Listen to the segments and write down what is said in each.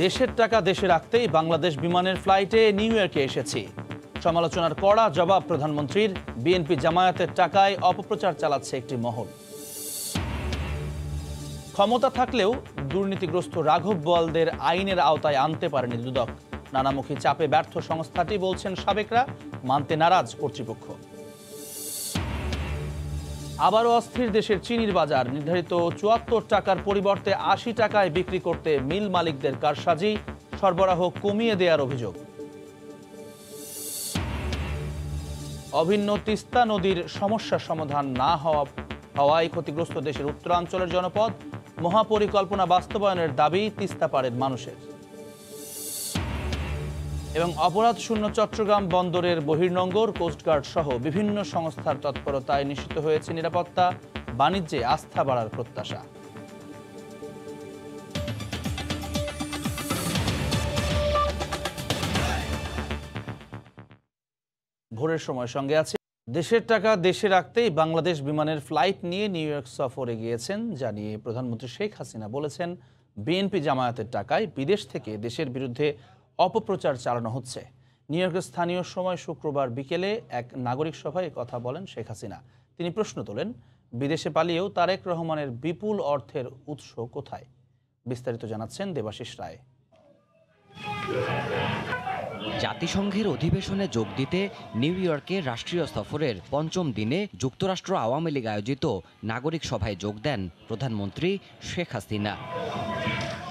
দেশের টাকা দেশে রাখতেই বাংলাদেশ বিমানের ফ্লাইটে নিউ ইয়র্কে এসেছি। সমালোচনার কড়া জবাব প্রধানমন্ত্রীর। বিএনপি জামায়াতের টাকায় অপপ্রচার চালাচ্ছে একটি মহল। ক্ষমতা থাকলেও দুর্নীতিগ্রস্ত রাঘব বোয়ালদের আইনের আওতায় আনতে পারেনি দুদক। নানামুখী চাপে ব্যর্থ সংস্থাটি, বলছেন সাবেকরা, মানতে নারাজ কর্তৃপক্ষ। আবারও অস্থির দেশের চিনির বাজার। নির্ধারিত ৭৪ টাকার পরিবর্তে ৮০ টাকায় বিক্রি করতে মিল মালিকদের কারসাজি, সরবরাহ কমিয়ে দেওয়ার অভিযোগ। অভিন্ন তিস্তা নদীর সমস্যার সমাধান না হওয়ায় ক্ষতিগ্রস্ত দেশের উত্তরাঞ্চলের জনপদ। মহাপরিকল্পনা বাস্তবায়নের দাবি তিস্তা পাড়ের মানুষের। এবং অপরাধ শূন্য চট্টগ্রাম বন্দরের বহির্নোঙর। কোস্টগার্ড সহ বিভিন্ন সংস্থার তৎপরতায় নিশ্চিত হয়েছে নিরাপত্তা। বাণিজ্যে আস্থা বাড়ার প্রত্যাশা। ভোরের সময় সঙ্গে আছে। দেশের টাকা দেশে রাখতেই বাংলাদেশ বিমানের ফ্লাইট নিয়ে নিউ ইয়র্ক সফরে গিয়েছেন জানিয়ে প্রধানমন্ত্রী শেখ হাসিনা বলেছেন, বিএনপি জামায়াতের টাকায় বিদেশ থেকে দেশের বিরুদ্ধে অপপ্রচার চালানো হচ্ছে। নিউ ইয়র্কের স্থানীয় সময় শুক্রবার বিকেলে এক নাগরিক সভায় কথা বলেন শেখ হাসিনা। তিনি প্রশ্ন তোলেন, বিদেশে পালিয়েও তারেক রহমানের বিপুল অর্থের উৎস কোথায়? বিস্তারিত জানাচ্ছেন দেবাশিস রায়। জাতিসংঘের অধিবেশনে যোগ দিতে নিউ ইয়র্কে রাষ্ট্রীয় সফরের পঞ্চম দিনে যুক্তরাষ্ট্র আওয়ামী লীগ আয়োজিত নাগরিক সভায় যোগ দেন প্রধানমন্ত্রী শেখ হাসিনা।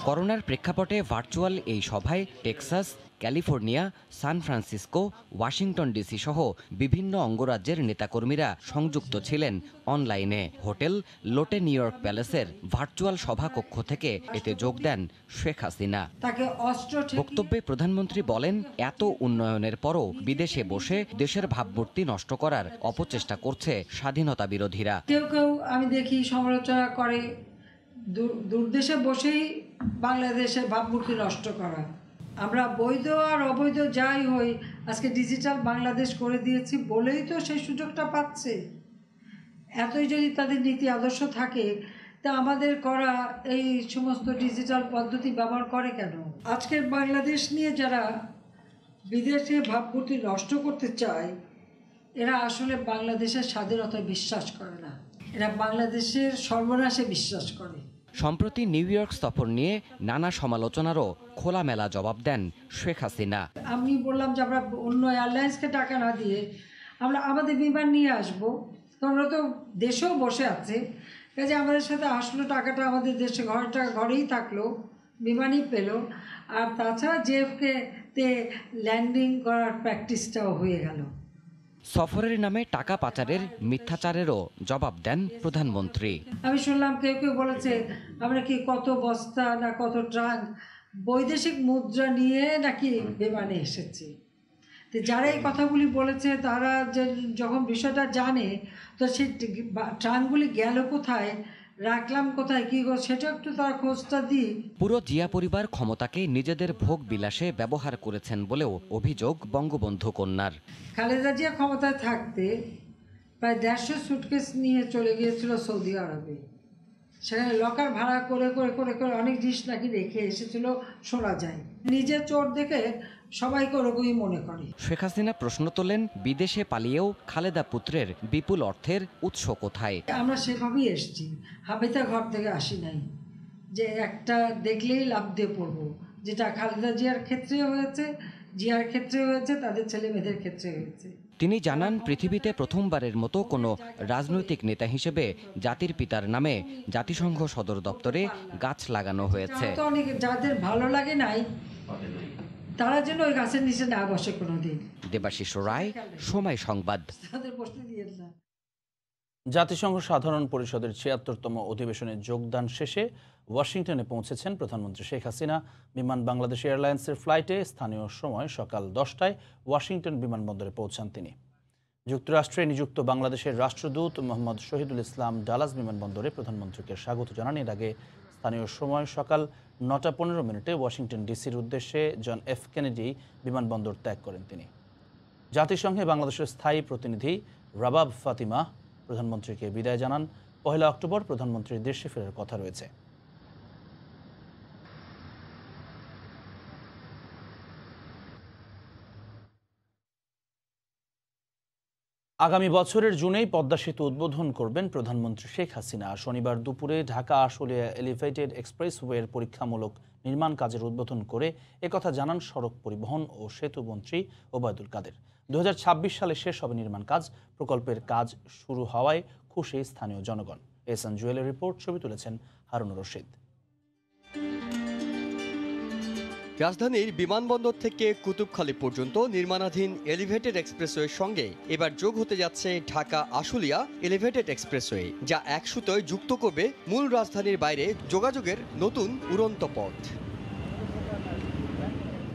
করোনার প্রেক্ষাপটে ভার্চুয়াল এই সভায় Texas, California, San Francisco, Washington DC সহ বিভিন্ন অঙ্গরাজ্যের নেতাকর্মীরা সংযুক্ত ছিলেন অনলাইনে। হোটেল লোটে নিউ ইয়র্ক প্যালেসের ভার্চুয়াল সভাকক্ষ থেকে এতে যোগ দেন শেখ হাসিনা। বক্তব্যে প্রধানমন্ত্রী বলেন, এত উন্নয়নের পরও বিদেশে বসে দেশের ভাবমূর্তি নষ্ট করার অপচেষ্টা করছে স্বাধীনতা বিরোধীরা। কেউ কেউ আমি দেখি সমালোচনা করে দূরদেশে বসেই বাংলাদেশের ভাবমূর্তি নষ্ট করা। আমরা বৈধ আর অবৈধ যাই হই, আজকে ডিজিটাল বাংলাদেশ করে দিয়েছি বলেই তো সেই সুযোগটা পাচ্ছে। এতই যদি তাদের নীতি আদর্শ থাকে, তা আমাদের করা এই সমস্ত ডিজিটাল পদ্ধতি ব্যবহার করে কেন? আজকের বাংলাদেশ নিয়ে যারা বিদেশে ভাবমূর্তি নষ্ট করতে চায়, এরা আসলে বাংলাদেশের স্বাধীনতায় বিশ্বাস করে না, এরা বাংলাদেশের সর্বনাশে বিশ্বাস করে। সম্প্রতি নিউ ইয়র্ক সফর নিয়ে নানা সমালোচনারও খোলামেলা জবাব দেন শেখ হাসিনা। আমি বললাম যে আমরা অন্য এয়ারলাইন্সকে টাকা না দিয়ে আমরা আমাদের বিমান নিয়ে আসবো, কারণ ওরা তো দেশেও বসে আছে, কাজে আমাদের সাথে আসলো, টাকাটা আমাদের দেশে ঘরেই থাকলো, বিমানই পেলো। আর তাছাড়া জেএফকে ল্যান্ডিং করার প্র্যাকটিসটাও হয়ে গেল। সফরের নামে টাকা পাচারের মিথ্যাচারেরও জবাব দেন প্রধানমন্ত্রী। আমি শুনলাম কেউ কেউ বলেছে আমরা কি কত বস্তা না কত ট্রাঙ্ক বৈদেশিক মুদ্রা নিয়ে নাকি বিমানে এসেছি। তো যারা এই কথাগুলি বলেছে তারা যখন বিষয়টা জানে, তো সেই ট্রাঙ্কগুলি গেল কোথায়, রাখলাম কোথায়, কি সেটা একটু তারা খোঁজটা দিই। পুরো জিয়া পরিবার ক্ষমতাকে নিজেদের ভোগ বিলাসে ব্যবহার করেছেন বলেও অভিযোগ বঙ্গবন্ধু কন্যার। খালেদা জিয়া ক্ষমতায় থাকতে প্রায় 150 সুটকেস নিয়ে চলে গিয়েছিল সৌদি আরবে। সেখানে লকার ভাড়া করে করে করে করে অনেক জিনিস নাকি রেখে এসেছিল, শোনা যায়। নিজে চোর দেখে সবাইকে ওরকমই মনে করে। শেখ হাসিনা প্রশ্ন তোলেন, বিদেশে পালিয়েও খালেদা পুত্রের বিপুল অর্থের উৎস কোথায়? আমরা সেভাবেই এসেছি, হাবিতা ঘর থেকে আসি নাই যে একটা দেখলেই লাভ দিয়ে পড়বো, যেটা খালেদা জিয়ার ক্ষেত্রে হয়েছে, জিয়ার ক্ষেত্রে হয়েছে, তাদের ছেলে মেয়েদের ক্ষেত্রে হয়েছে। তিনি জানান, পৃথিবীতে প্রথমবারের মতো কোনো রাজনৈতিক নেতা হিসেবে জাতির পিতার নামে জাতিসংঘ সদর দপ্তরে গাছ লাগানো হয়েছে। অনেক যাদের ভালো লাগে নাই তারা যেন ওই গাছের নিচে না বসে কোনোদিন। দেবাশিস রায়, সময় সংবাদ। জাতিসংঘ সাধারণ পরিষদের ৭৬তম অধিবেশনে যোগদান শেষে ওয়াশিংটনে পৌঁছেছেন প্রধানমন্ত্রী শেখ হাসিনা। বিমান বাংলাদেশ এয়ারলাইন্সের ফ্লাইটে স্থানীয় সময় সকাল 10টায় ওয়াশিংটন বিমানবন্দরে পৌঁছান তিনি। যুক্তরাষ্ট্রে নিযুক্ত বাংলাদেশের রাষ্ট্রদূত মোহাম্মদ শহীদুল ইসলাম ডালাস বিমানবন্দরে প্রধানমন্ত্রীকে স্বাগত জানান। এর আগে স্থানীয় সময় সকাল 9টা 15 ওয়াশিংটন ডিসির উদ্দেশ্যে জন এফ কেনেডি বিমানবন্দর ত্যাগ করেন তিনি। জাতিসংঘে বাংলাদেশের স্থায়ী প্রতিনিধি রাবাব ফাতিমা প্রধানমন্ত্রীকে বিদায় জানান। 1 অক্টোবর প্রধানমন্ত্রীর দেশে ফেরার কথা রয়েছে। আগামী বছরের জুনেই পদ্মা সেতু উদ্বোধন করবেন প্রধানমন্ত্রী শেখ হাসিনা। শনিবার দুপুরে ঢাকা আশুলিয়া এলিভেটেড এক্সপ্রেসওয়ের পরীক্ষামূলক নির্মাণ কাজের উদ্বোধন করে একথা জানান সড়ক পরিবহন ও সেতু মন্ত্রী ওবায়দুল কাদের। 2026 সালে শেষ হবে নির্মাণ কাজ। প্রকল্পের কাজ শুরু হওয়ায় খুশি স্থানীয় জনগণ। এহসান জুয়েলের রিপোর্ট, ছবি তুলেছেন হারুনুর রশিদ। রাজধানীর বিমানবন্দর থেকে কুতুবখালী পর্যন্ত নির্মাণাধীন এলিভেটেড এক্সপ্রেসওয়ের সঙ্গে এবার যোগ হতে যাচ্ছে ঢাকা আশুলিয়া এলিভেটেড এক্সপ্রেসওয়ে, যা এক সুতোয় যুক্ত করবে মূল রাজধানীর বাইরে যোগাযোগের নতুন উড়ন্ত পথ।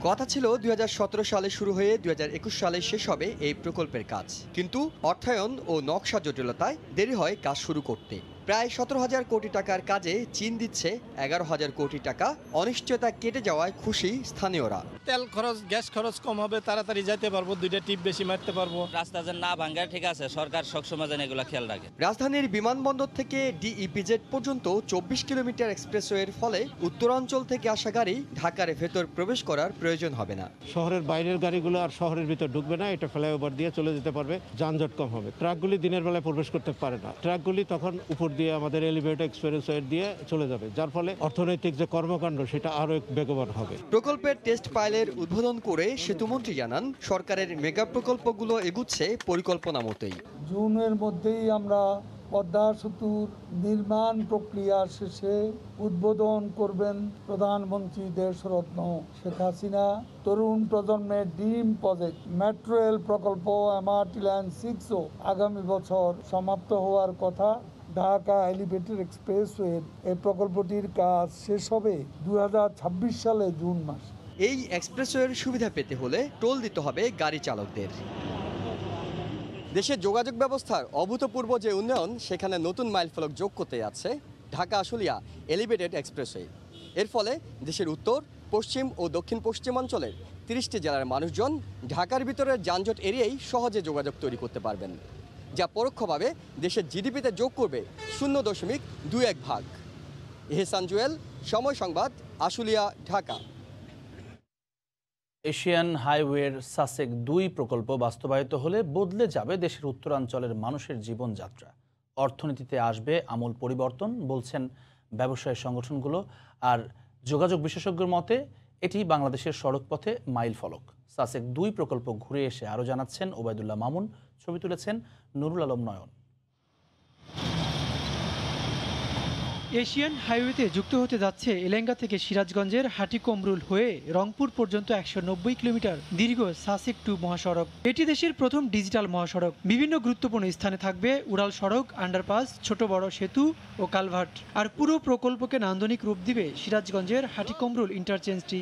কথা ছিল 2017 সালে শুরু হয়ে 2021 সালে শেষ হবে এই প্রকল্পের কাজ, কিন্তু অর্থায়ন ও নকশা জটিলতায় দেরি হয় কাজ শুরু করতে। প্রায় 17,000 কোটি টাকার কাজে চীন দিচ্ছে 11,000 কোটি টাকা। অনিশ্চয়তা কেটে যাওয়ায় খুশি স্থানীয়রা। তেল খরচ, গ্যাস খরচ কম হবে, তাড়াতাড়ি যেতে পারবো, 2টা টিপ বেশি মারতে পারবো। রাস্তা যেন না ভাঙ্গা, ঠিক আছে, সরকার সবসময় যেন এগুলো খেয়াল রাখে। রাজধানীর বিমানবন্দর থেকে ডিইপিজেড পর্যন্ত 24 কিলোমিটার এক্সপ্রেসওয়ের ফলে উত্তরাঞ্চল থেকে আসা গাড়ি ঢাকার ভেতর প্রবেশ করার প্রয়োজন হবে না। শহরের বাইরের গাড়িগুলো আর শহরের ভিতর ঢুকবে না, এটা ফ্লাইওভার দিয়ে চলে যেতে পারবে, যানজট কম হবে। ট্রাকগুলি দিনের বেলায় প্রবেশ করতে পারে না, ট্রাকগুলি তখন উপর দিয়ে আমাদের এলিভেটেড এক্সপ্রেসওয়ে দিয়ে চলে যাবে, যার ফলে অর্থনৈতিক যে কর্মকাণ্ড সেটা আরো বেগবান হবে। প্রকল্পের টেস্ট পাইলের উদ্বোধন করে সেতুমন্ত্রী জানান, সরকারের মেগা প্রকল্পগুলো এগুচ্ছে পরিকল্পনা মতোই। জুনের মধ্যেই আমরা পদ্মা সেতুর নির্মাণ প্রক্রিয়া শেষে উদ্বোধন করবেন প্রধানমন্ত্রী দেশরত্ন শেখ হাসিনা। তরুণ প্রজন্মের ড্রিম প্রজেক্ট মেট্রো রেল প্রকল্প এমআরটি লাইন 6ও আগামী বছর সমাপ্ত হওয়ার কথা। ঢাকা এলিভেটেড এক্সপ্রেসওয়ের এই প্রকল্পটির কাজ শেষ হবে 2026 সালে জুন মাস। এই এক্সপ্রেসওয়ের সুবিধা পেতে হলে টোল দিতে হবে গাড়ি চালকদের। দেশের যোগাযোগ ব্যবস্থার অভূতপূর্ব যে উন্নয়ন, সেখানে নতুন মাইলফলক যোগ করতে যাচ্ছে ঢাকা আশুলিয়া এলিভেটেড এক্সপ্রেসওয়ে। এর ফলে দেশের উত্তর, পশ্চিম ও দক্ষিণ পশ্চিমাঞ্চলের 30টি জেলার মানুষজন ঢাকার ভিতরের যানজট এড়িয়েই সহজে যোগাযোগ তৈরি করতে পারবেন, যা পরোক্ষভাবে দেশের জিডিপিতে যোগ করবে 0.21 ভাগ। এহসান জুয়েল, সময় সংবাদ, আশুলিয়া, ঢাকা। এশিয়ান হাইওয়ের সাসেক 2 প্রকল্প বাস্তবায়িত হলে বদলে যাবে দেশের উত্তরাঞ্চলের মানুষের জীবনযাত্রা। অর্থনীতিতে আসবে আমূল পরিবর্তন, বলছেন ব্যবসায়ী সংগঠনগুলো। আর যোগাযোগ বিশেষজ্ঞর মতে এটি বাংলাদেশের সড়কপথে মাইল ফলক। সাসেক 2 প্রকল্প ঘুরে এসে আরও জানাচ্ছেন ওবায়দুল্লাহ মামুন, ছবি তুলেছেন নুরুল আলম নয়ন। এশিয়ান হাইওয়েতে যুক্ত হতে যাচ্ছে এলেঙ্গা থেকে সিরাজগঞ্জের হাটিকমরুল হয়ে রংপুর পর্যন্ত 190 কিলোমিটার দীর্ঘ সাসেক 2 মহাসড়ক। এটি দেশের প্রথম ডিজিটাল মহাসড়ক। বিভিন্ন গুরুত্বপূর্ণ স্থানে থাকবে উড়াল সড়ক, আন্ডারপাস, ছোট বড় সেতু ও কালভার্ট। আর পুরো প্রকল্পকে নান্দনিক রূপ দিবে সিরাজগঞ্জের হাটিকমরুল ইন্টারচেঞ্জটি।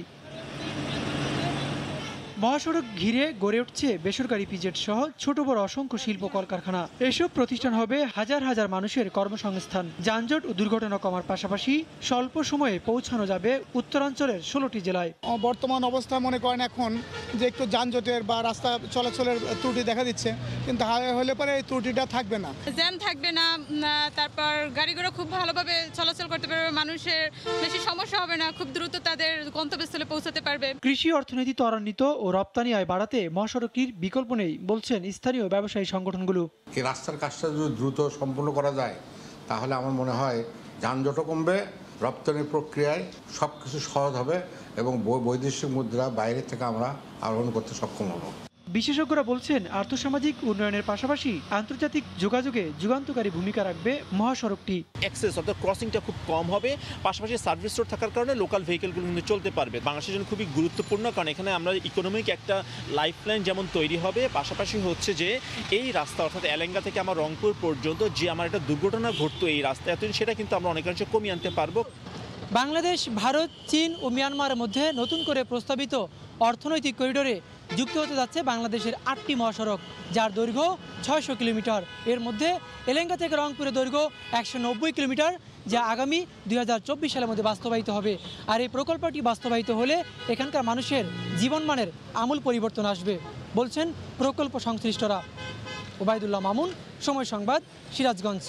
মহাসড়ক ঘিরে গড়ে উঠছে বেসরকারি পিজেড সহ ছোট বড় অসংখ্য শিল্প কলকারখানা। এসব প্রতিষ্ঠান হবে হাজার হাজার মানুষের কর্মসংস্থান। যানজট ও দুর্ঘটনা কমার পাশাপাশি স্বল্প সময়ে পৌঁছানো যাবে উত্তরাঞ্চলের 16টি জেলায়। বর্তমান অবস্থা মনে করেন এখন যে একটু যানজটের বা রাস্তা চলাচলের ত্রুটি দেখা দিচ্ছে, কিন্তু হাইওয়ে হলে পরে এই ত্রুটিটা থাকবে না, জ্যাম থাকবে না, তারপর গাড়িগুলো খুব ভালোভাবে চলাচল করতে পারবে, মানুষের বেশি সমস্যা হবে না, খুব দ্রুত তাদের গন্তব্যস্থলে পৌঁছাতে পারবে। কৃষি অর্থনীতি ত্বরান্বিত ও রপ্তানি আয় বাড়াতে মহাসড়কটির বিকল্প নেই, বলছেন স্থানীয় ব্যবসায়ী সংগঠনগুলো। এই রাস্তার কাজটা যদি দ্রুত সম্পূর্ণ করা যায় তাহলে আমার মনে হয় যানজটও কমবে, রপ্তানি প্রক্রিয়ায় সব কিছু সহজ হবে এবং বৈদেশিক মুদ্রা বাইরে থেকে আমরা আহরণ করতে সক্ষম হব। বিশেষজ্ঞরা বলছেন আর্থসামাজিক উন্নয়নের পাশাপাশি আন্তর্জাতিক যোগাযোগে যুগান্তকারী ভূমিকা রাখবে মহাসড়কটি। অ্যাক্সেস অর্থাৎ ক্রসিংটা খুব কম হবে, পাশাপাশি সার্ভিস রোড থাকার কারণে লোকাল ভেহিকেলগুলো কিন্তু চলতে পারবে। বাংলাদেশের জন্য খুবই গুরুত্বপূর্ণ, কারণ এখানে আমরা ইকোনমিক একটা লাইফলাইন যেমন তৈরি হবে, পাশাপাশি হচ্ছে যে এই রাস্তা অর্থাৎ এলেঙ্গা থেকে আমার রংপুর পর্যন্ত যে আমার একটা দুর্ঘটনা ঘটতো এই রাস্তায়, সেটা কিন্তু আমরা অনেকাংশে কমিয়ে আনতে পারবো। বাংলাদেশ, ভারত, চীন ও মিয়ানমারের মধ্যে নতুন করে প্রস্তাবিত অর্থনৈতিক করিডোরে যুক্ত হতে যাচ্ছে বাংলাদেশের 8টি মহাসড়ক, যার দৈর্ঘ্য 600 কিলোমিটার। এর মধ্যে এলেঙ্গা থেকে রংপুরের দৈর্ঘ্য 190 কিলোমিটার, যা আগামী 2024 সালের মধ্যে বাস্তবায়িত হবে। আর এই প্রকল্পটি বাস্তবায়িত হলে এখানকার মানুষের জীবনমানের আমূল পরিবর্তন আসবে, বলছেন প্রকল্প সংশ্লিষ্টরা। ওবায়দুল্লাহ মামুন, সময় সংবাদ, সিরাজগঞ্জ।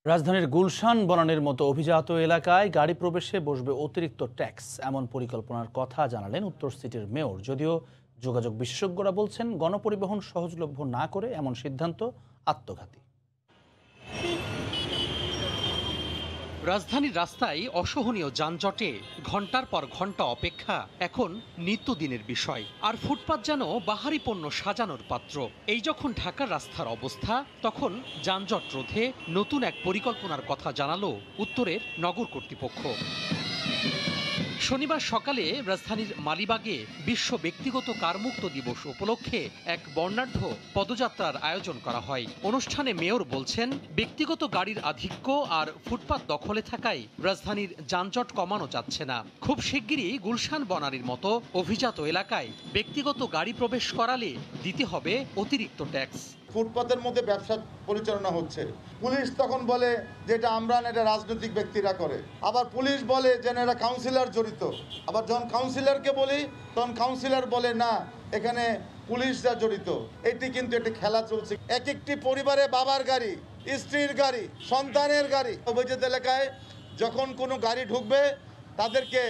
রাজধানীর গুলশান বনানীর মতো অভিজাত এলাকায় গাড়ি প্রবেশে বসবে অতিরিক্ত ট্যাক্স, এমন পরিকল্পনার কথা জানালেন উত্তর সিটির মেয়র। যদিও যোগাযোগ বিশেষজ্ঞরা বলছেন, গণপরিবহন সহজলভ্য না করে এমন সিদ্ধান্ত আত্মঘাতী। রাজধানীর রাস্তায় অসহনীয় যানজটে ঘন্টার পর ঘন্টা অপেক্ষা এখন নিত্যদিনের বিষয়। আর ফুটপাত যেন বাহারি পণ্য সাজানোর পাত্র। এই যখন ঢাকার রাস্তার অবস্থা, তখন যানজট রোধে নতুন এক পরিকল্পনার কথা জানালো উত্তরের নগর কর্তৃপক্ষ। শনিবার সকালে রাজধানীর মালিবাগে বিশ্ব ব্যক্তিগত কারমুক্ত দিবস উপলক্ষে এক বর্ণাঢ্য পদযাত্রার আয়োজন করা হয়। অনুষ্ঠানে মেয়র বলছেন, ব্যক্তিগত গাড়ির আধিক্য আর ফুটপাত দখলে থাকায় রাজধানীর যানজট কমানো যাচ্ছে না। খুব শিগগিরই গুলশান বনানীর মতো অভিজাত এলাকায় ব্যক্তিগত গাড়ি প্রবেশ করালে দিতে হবে অতিরিক্ত ট্যাক্স। ফুটপাতের মধ্যে ব্যবসা পরিচালনা হচ্ছে, পুলিশ তখন বলে যে এটা আমরা না, এটা রাজনৈতিক ব্যক্তিরা করে। আবার পুলিশ বলে যে এরা কাউন্সিলর জড়িত। আবার যখন কাউন্সিলরকে বলি তখন কাউন্সিলর বলে না, এখানে পুলিশরা জড়িত। এটি কিন্তু একটা খেলা চলছে। এক একটি পরিবারে বাবার গাড়ি, স্ত্রীর গাড়ি, সন্তানের গাড়ি। অভিজাত এলাকায় যখন কোনো গাড়ি ঢুকবে তাদেরকে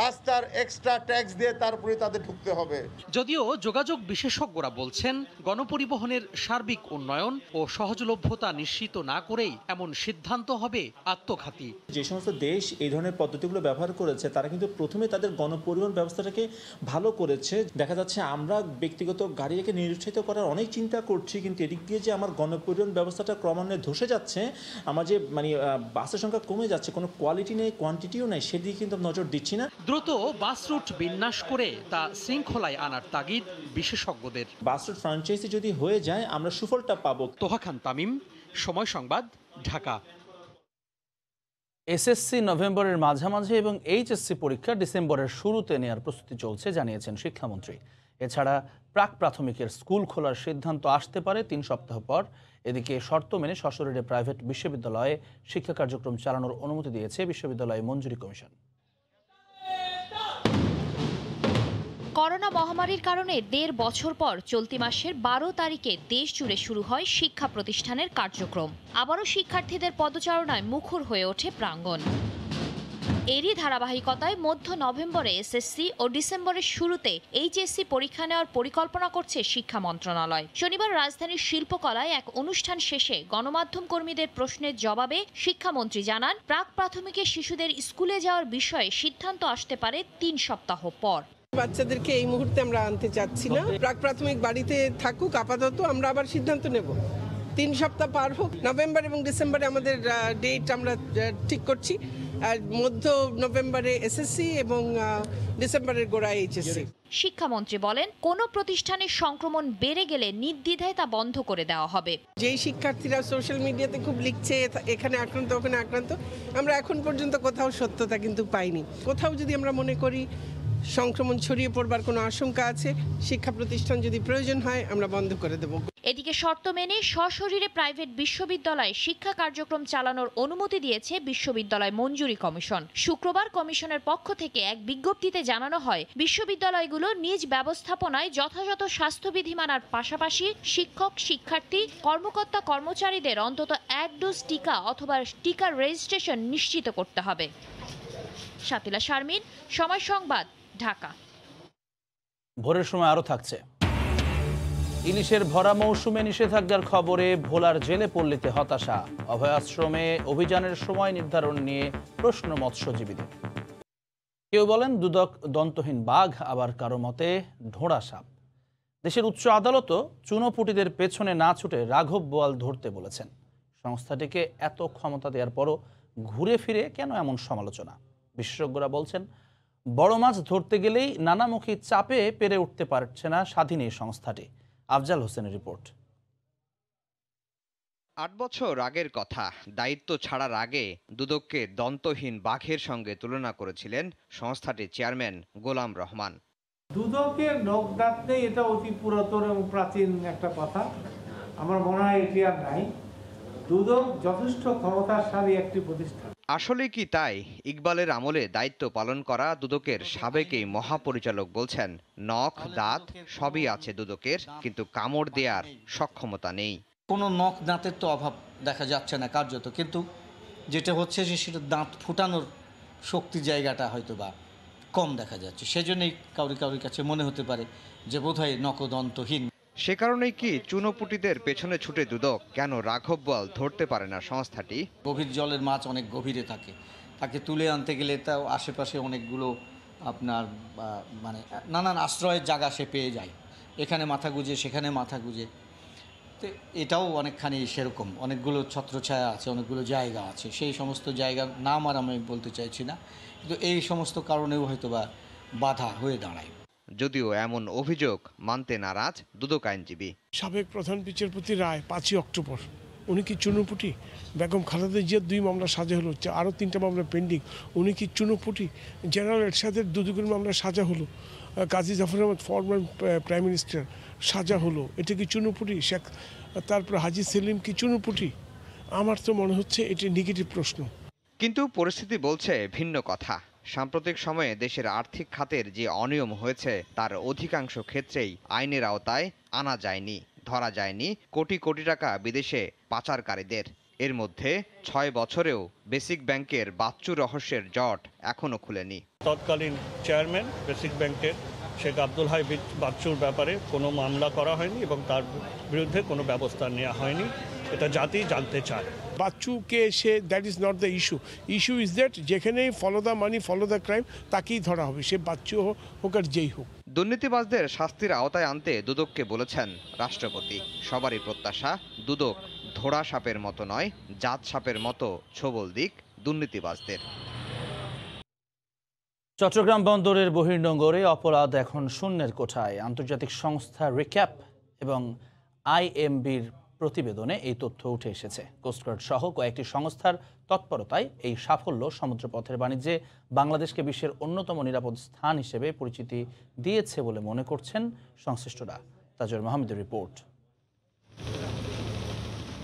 রাস্তার এক্সট্রা ট্যাক্স দিয়ে তারপরে তাদের ঢুকতে হবে। যদিও যোগাযোগ বিশেষজ্ঞরা বলছেন, গণপরিবহনের সার্বিক উন্নয়ন ও সহজলভ্যতা নিশ্চিত না করেই এমন সিদ্ধান্ত হবে আত্মঘাতী। যে সমস্ত দেশ এই ধরনের পদ্ধতিগুলো ব্যবহার করেছে তারা কিন্তু প্রথমে তাদের গণপরিবহন ব্যবস্থাটাকে ভালো করেছে। দেখা যাচ্ছে আমরা ব্যক্তিগত গাড়িকে নিরুৎসাহিত করার অনেক চিন্তা করছি, কিন্তু এদিক দিয়ে যে আমার গণপরিবহন ব্যবস্থাটা ক্রমান্বয়ে ধসে যাচ্ছে, আমার যে বাসের সংখ্যা কমে যাচ্ছে, কোনো কোয়ালিটি নেই, কোয়ান্টিটিও নেই, সেদিকে কিন্তু নজর দিচ্ছি না। দ্রুত বাস রুট বিন্যাস করে তা শৃঙ্খলায় আনার তাগিদ বিশেষজ্ঞদের। বাস রুট ফ্র্যাঞ্চাইজি যদি হয়ে যায় আমরা সুফলটা পাবো। তোহা খান তামিম, সময় সংবাদ, ঢাকা। এসএসসি নভেম্বরের মাঝামাঝি এবং এইচএসসি পরীক্ষা ডিসেম্বরের শুরুতে নেওয়ার প্রস্তুতি চলছে জানিয়েছেন শিক্ষামন্ত্রী। এছাড়া প্রাক প্রাথমিকের স্কুল খোলার সিদ্ধান্ত আসতে পারে 3 সপ্তাহ পর। এদিকে শর্ত মেনে সশরীরে প্রাইভেট বিশ্ববিদ্যালয়ে শিক্ষা কার্যক্রম চালানোর অনুমতি দিয়েছে বিশ্ববিদ্যালয় মঞ্জুরি কমিশন। করোনা মহামারীর কারণে 1.5 বছর পর চলতি মাসের 12 তারিখে দেশ জুড়ে শুরু হয় শিক্ষা প্রতিষ্ঠানের কার্যক্রম। আবারও শিক্ষার্থীদের পদচারণায় মুখর হয়ে ওঠে প্রাঙ্গণ। এরই ধারাবাহিকতায় মধ্য নভেম্বরে এসএসসি ও ডিসেম্বরের শুরুতে এইচএসসি পরীক্ষা নেওয়ার পরিকল্পনা করছে শিক্ষা মন্ত্রণালয়। শনিবার রাজধানীর শিল্পকলায় এক অনুষ্ঠান শেষে গণমাধ্যম কর্মীদের প্রশ্নের জবাবে শিক্ষামন্ত্রী জানান, প্রাক প্রাথমিকে শিশুদের স্কুলে যাওয়ার বিষয়ে সিদ্ধান্ত আসতে পারে 3 সপ্তাহ পর। বাচ্চাদেরকে এই মুহূর্তে আমরা আনতে চাচ্ছি না, প্রাক প্রাথমিক বাড়িতে থাকুক, আপাতত আমরা আবার সিদ্ধান্ত নেব। 3 সপ্তাহ পার হোক, নভেম্বর এবং ডিসেম্বরে আমাদের ডেট আমরা ঠিক করছি। আর মধ্য নভেম্বরে এসএসসি এবং ডিসেম্বরের গোড়ায় এইচএসসি। শিক্ষামন্ত্রী বলেন, কোন প্রতিষ্ঠানের সংক্রমণ বেড়ে গেলে নির্দ্বিধায় তা বন্ধ করে দেওয়া হবে। যেই শিক্ষার্থীরা সোশ্যাল মিডিয়াতে খুব লিখছে এখানে আক্রান্ত ওখানে আক্রান্ত, আমরা এখন পর্যন্ত কোথাও সত্যতা কিন্তু পাইনি। কোথাও যদি আমরা মনে করি সংক্রমণ ছড়িয়ে পড়বার কোনো আশঙ্কা আছে, শিক্ষা প্রতিষ্ঠান যদি প্রয়োজন হয় আমরা বন্ধ করে দেব। এদিকে শর্ত মেনে সশরীরে প্রাইভেট বিশ্ববিদ্যালয়ে শিক্ষা কার্যক্রম চালানোর অনুমতি দিয়েছে বিশ্ববিদ্যালয় মঞ্জুরি কমিশন। শুক্রবার কমিশনের পক্ষ থেকে এক বিজ্ঞপ্তিতে জানানো হয়, বিশ্ববিদ্যালয়গুলো নিজ ব্যবস্থাপনায় যথাযথ স্বাস্থ্যবিধি মানার পাশাপাশি শিক্ষক, শিক্ষার্থী, কর্মকর্তা, কর্মচারীদের অন্তত 1 ডোজ টিকা অথবা টিকার রেজিস্ট্রেশন নিশ্চিত করতে হবে। শাতিলা শারমিন, সময় সংবাদ, ঢাকা। ভোরের সময় আরও থাকছে, ইলিশের ভরা মৌসুমে নিষেধাজ্ঞার খবরে ভোলার জেলে পল্লীতে হতাশা। অভয়াশ্রমে অভিযানের সময় নির্ধারণ নিয়ে প্রশ্ন মৎস্যজীবীদের। কেউ বলেন দুদক দন্তহীন বাঘ, আবার কারো মতে ঢোড়া সাপ। দেশের উচ্চ আদালতও চুনোপুটিদের পেছনে না ছুটে রাঘব বোয়াল ধরতে বলেছেন। সংস্থাটিকে এত ক্ষমতা দেওয়ার পরও ঘুরে ফিরে কেন এমন সমালোচনা? বিশেষজ্ঞরা বলছেন, বড় মাছ ধরতে গেলেই নানামুখী চাপে পেরে উঠতে পারছে না স্বাধীন এই সংস্থাটি। আফজাল হোসেনের রিপোর্ট। 8 বছর আগের কথা, দায়িত্ব ছাড়ার আগে দুদককে দন্তহীন বাঘের সঙ্গে তুলনা করেছিলেন সংস্থাটির চেয়ারম্যান গোলাম রহমান। দুদকের নখ দাঁত নেই, এটা অতি পুরাতন এবং প্রাচীন একটা কথা। আমার মনে হয় এটি আর নাই। দুদক যথেষ্ট ক্ষমতাশালী একটি প্রতিষ্ঠান। আসলে কি তাই? ইকবালের আমলে দায়িত্ব পালন করা দুদকের সাবেক এই মহাপরিচালক বলছেন, নখ দাঁত সবই আছে দুদকের, কিন্তু কামড় দেওয়ার সক্ষমতা নেই। কোনো নখ দাঁতের তো অভাব দেখা যাচ্ছে না কার্যত, কিন্তু যেটা হচ্ছে যে সেটা দাঁত ফুটানোর শক্তি জায়গাটা হয়তো বা কম দেখা যাচ্ছে। সেজন্যই কারোর কাছে মনে হতে পারে যে বোধহয় নখদন্তহীন। সে কারণেই কি চুনোপুটিদের পেছনে ছুটে দুদক? কেন রাঘব বোয়াল ধরতে পারে না সংস্থাটি? গভীর জলের মাছ অনেক গভীরে থাকে, তাকে তুলে আনতে গেলে তাও আশেপাশে অনেকগুলো আপনার মানে নানান আশ্রয়ের জায়গা সে পেয়ে যায়, এখানে মাথা গুঁজে সেখানে মাথা গুঁজে। তো এটাও অনেকখানি সেরকম, অনেকগুলো ছত্রছায়া আছে, অনেকগুলো জায়গা আছে, সেই সমস্ত জায়গার নাম আর আমি বলতে চাইছি না, কিন্তু এই সমস্ত কারণেও হয়তোবা বাধা হয়ে দাঁড়ায়। যদিও এমন অভিযোগ মানতে নারাজ দুদক আইনজীবী। সাবেক প্রধান বিচারপতি রায় 5ই অক্টোবর, উনি কি চুনোপুটি? বেগম খালেদা জিয়ার 2 মামলা সাজা হলো, আরও 3টা মামলা পেন্ডিং, উনি কি চুনোপুটি? জেনারেল এরশাদের 2 মামলা সাজা হলো, Kazi Zafar Ahmed former prime minister সাজা হলো, এটা কি চুনোপুটি? তারপর হাজি সেলিম কি চুনোপুটি? আমার তো মনে হচ্ছে এটি নেগেটিভ প্রশ্ন। কিন্তু পরিস্থিতি বলছে ভিন্ন কথা। সাম্প্রতিক সময়ে দেশের আর্থিক খাতের যে অনিয়ম হয়েছে তার অধিকাংশ ক্ষেত্রেই আইনের আওতায় আনা যায়নি, ধরা যায়নি কোটি কোটি টাকা বিদেশে পাচারকারীদের। এর মধ্যে 6 বছরেও বেসিক ব্যাংকের বাচ্চু রহস্যের জট এখনো খুলেনি। তৎকালীন চেয়ারম্যান বেসিক ব্যাংকের শেখ আব্দুল হাই বাচ্চুর ব্যাপারে কোনো মামলা করা হয়নি এবং তার বিরুদ্ধে কোনো ব্যবস্থা নেওয়া হয়নি, এটা জাতি জানতে চায়। বাচ্চুকে সে that is not the issue is that যেখানেই follow the money follow the crime তাকেই ধরা হবে, সে বাচ্চু হোক আর যেই হোক। দুর্নীতিবাজদের শাস্তির আওতায় আনতে দুদককে বলেছেন রাষ্ট্রপতি। সবারই প্রত্যাশা দুদক ধোড়া সাপের মতো নয়, জাত সাপের মতো ছোবল দিক দুর্নীতিবাজদের। চট্টগ্রাম বন্দরের বহির্নোঙরে অপরাধ এখন শূন্যের কোঠায়। আন্তর্জাতিক সংস্থা রিক্যাপ এবং IMBর প্রতিবেদনে এই তথ্য উঠে এসেছে। কোস্টগার্ড সহ কয়েকটি সংস্থার তৎপরতায় এই সাফল্য সমুদ্রপথের বাণিজ্যে বাংলাদেশকে বিশ্বের অন্যতম নিরাপদ স্থান হিসেবে পরিচিতি দিয়েছে বলে মনে করছেন সংশ্লিষ্টরা। তাজুল মাহমুদের রিপোর্ট।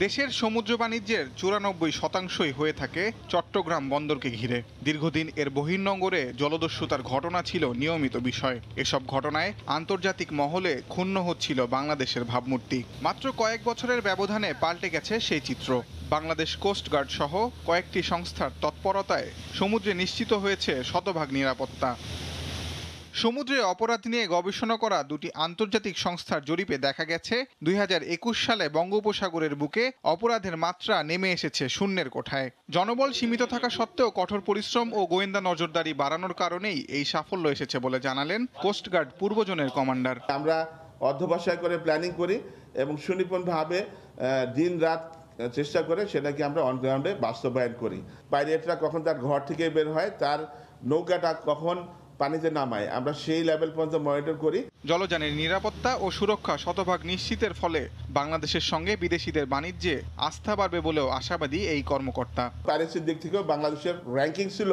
দেশের সমুদ্র বাণিজ্যের 94% হয়ে থাকে চট্টগ্রাম বন্দরকে ঘিরে। দীর্ঘদিন এর বহির্নোঙরে জলদস্যুতার ঘটনা ছিল নিয়মিত বিষয়। এসব ঘটনায় আন্তর্জাতিক মহলে ক্ষুণ্ণ হচ্ছিল বাংলাদেশের ভাবমূর্তি। মাত্র কয়েক বছরের ব্যবধানে পাল্টে গেছে সেই চিত্র। বাংলাদেশ কোস্টগার্ড সহ কয়েকটি সংস্থার তৎপরতায় সমুদ্রে নিশ্চিত হয়েছে শতভাগ নিরাপত্তা। সমুদ্রে অপরাধ নিয়ে গবেষণা করা 2টি আন্তর্জাতিক সংস্থার জরিপে দেখা গেছে 2021 সালে বঙ্গোপসাগরের বুকে অপরাধের মাত্রা নেমে এসেছে শূন্যের কোঠায়। জনবল সীমিত থাকা সত্ত্বেও কঠোর পরিশ্রম ও গোয়েন্দা নজরদারি বাড়ানোর কারণেই এই সাফল্য এসেছে বলে জানালেন কোস্টগার্ড পূর্ব জোনের কমান্ডার। আমরা অধ্যবসায় করে প্ল্যানিং করি এবং সুনিপুণভাবে দিন রাত চেষ্টা করে সেটাকে আমরা অন গ্রাউন্ডে বাস্তবায়ন করি। পাইরেটরা কখন তার ঘর থেকে বের হয়, তার নৌকাটা কখন পানিতে নামায়, আমরা সেই লেভেল পর্যন্ত মনিটর করি। জলযানের নিরাপত্তা ও সুরক্ষা শতভাগ নিশ্চিতের ফলে বাংলাদেশের সঙ্গে বিদেশিদের বাণিজ্যে আস্থা বাড়বে বলেও আশাবাদী এই কর্মকর্তা। প্যারিসের দিক থেকেও বাংলাদেশের র্যাঙ্কিং ছিল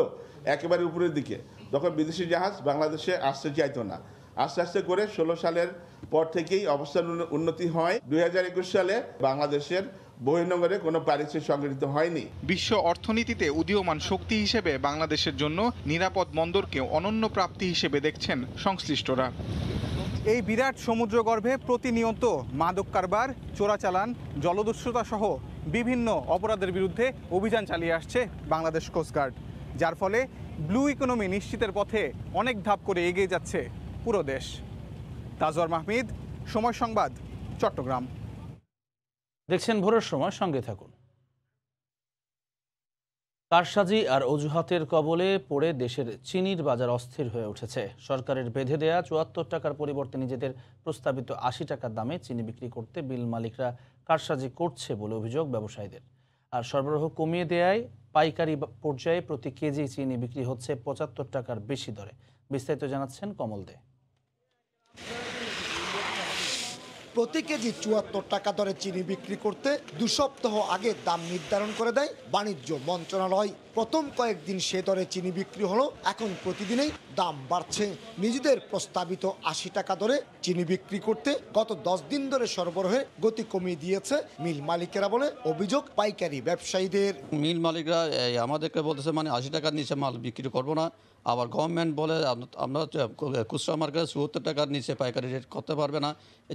একেবারে উপরের দিকে, তখন বিদেশি জাহাজ বাংলাদেশে আসতে চাইতো না। আস্তে আস্তে করে 16 সালের পর থেকেই অবস্থার উন্নতি হয়। 2021 সালে বাংলাদেশের বহির্নোঙরে কোনো প্যারিসে সংগঠিত হয়নি। বিশ্ব অর্থনীতিতে উদীয়মান শক্তি হিসেবে বাংলাদেশের জন্য নিরাপদ বন্দরকে অনন্য প্রাপ্তি হিসেবে দেখছেন সংশ্লিষ্টরা। এই বিরাট সমুদ্রগর্ভে প্রতিনিয়ত মাদক কারবার, চোরাচালান, জলদস্যুতা সহ বিভিন্ন অপরাধের বিরুদ্ধে অভিযান চালিয়ে আসছে বাংলাদেশ কোস্টগার্ড, যার ফলে ব্লু ইকোনমি নিশ্চিতের পথে অনেক ধাপ করে এগিয়ে যাচ্ছে পুরো দেশ। তাজওয়ার মাহমিদ, সময় সংবাদ, চট্টগ্রাম। দেখছেন ভোরের সময়, সঙ্গে থাকুন। কারসাজি আর অজুহাতের কবলে পড়ে দেশের চিনির বাজার অস্থির হয়ে উঠেছে। সরকারের বেঁধে দেয়া 74 টাকার পরিবর্তে নিজেদের প্রস্তাবিত 80 টাকার দামে চিনি বিক্রি করতে মিল মালিকরা কারসাজি করছে বলে অভিযোগ ব্যবসায়ীদের। আর সরবরাহ কমিয়ে দেয়ায় পাইকারি পর্যায়ে প্রতি কেজি চিনি বিক্রি হচ্ছে 75 টাকার বেশি দরে। বিস্তারিত জানাচ্ছেন কমল দে। প্রতি কেজি 74 টাকা দরে চিনি বিক্রি করতে 2 সপ্তাহ আগে দাম নির্ধারণ করে দেয় বাণিজ্য মন্ত্রণালয়। প্রথম কয়েকদিন সে দরে চিনি বিক্রি হলো, এখন প্রতিদিনই দাম বাড়ছে। নিজেদের প্রস্তাবিত 80 টাকা দরে চিনি বিক্রি করতে গত 10 দিন ধরে সরবরাহের গতি কমিয়ে দিয়েছে মিল মালিকেরা বলে অভিযোগ পাইকারি ব্যবসায়ীদের। মিল মালিকরা আমাদেরকে বলতেছে মানে 80 টাকার নিচে মাল বিক্রি করবো না। আবার গভর্নমেন্ট বলে আমরা খুচরা মার্কেটে 74 টাকার নিচে পাইকারি রেট করতে পারবে না,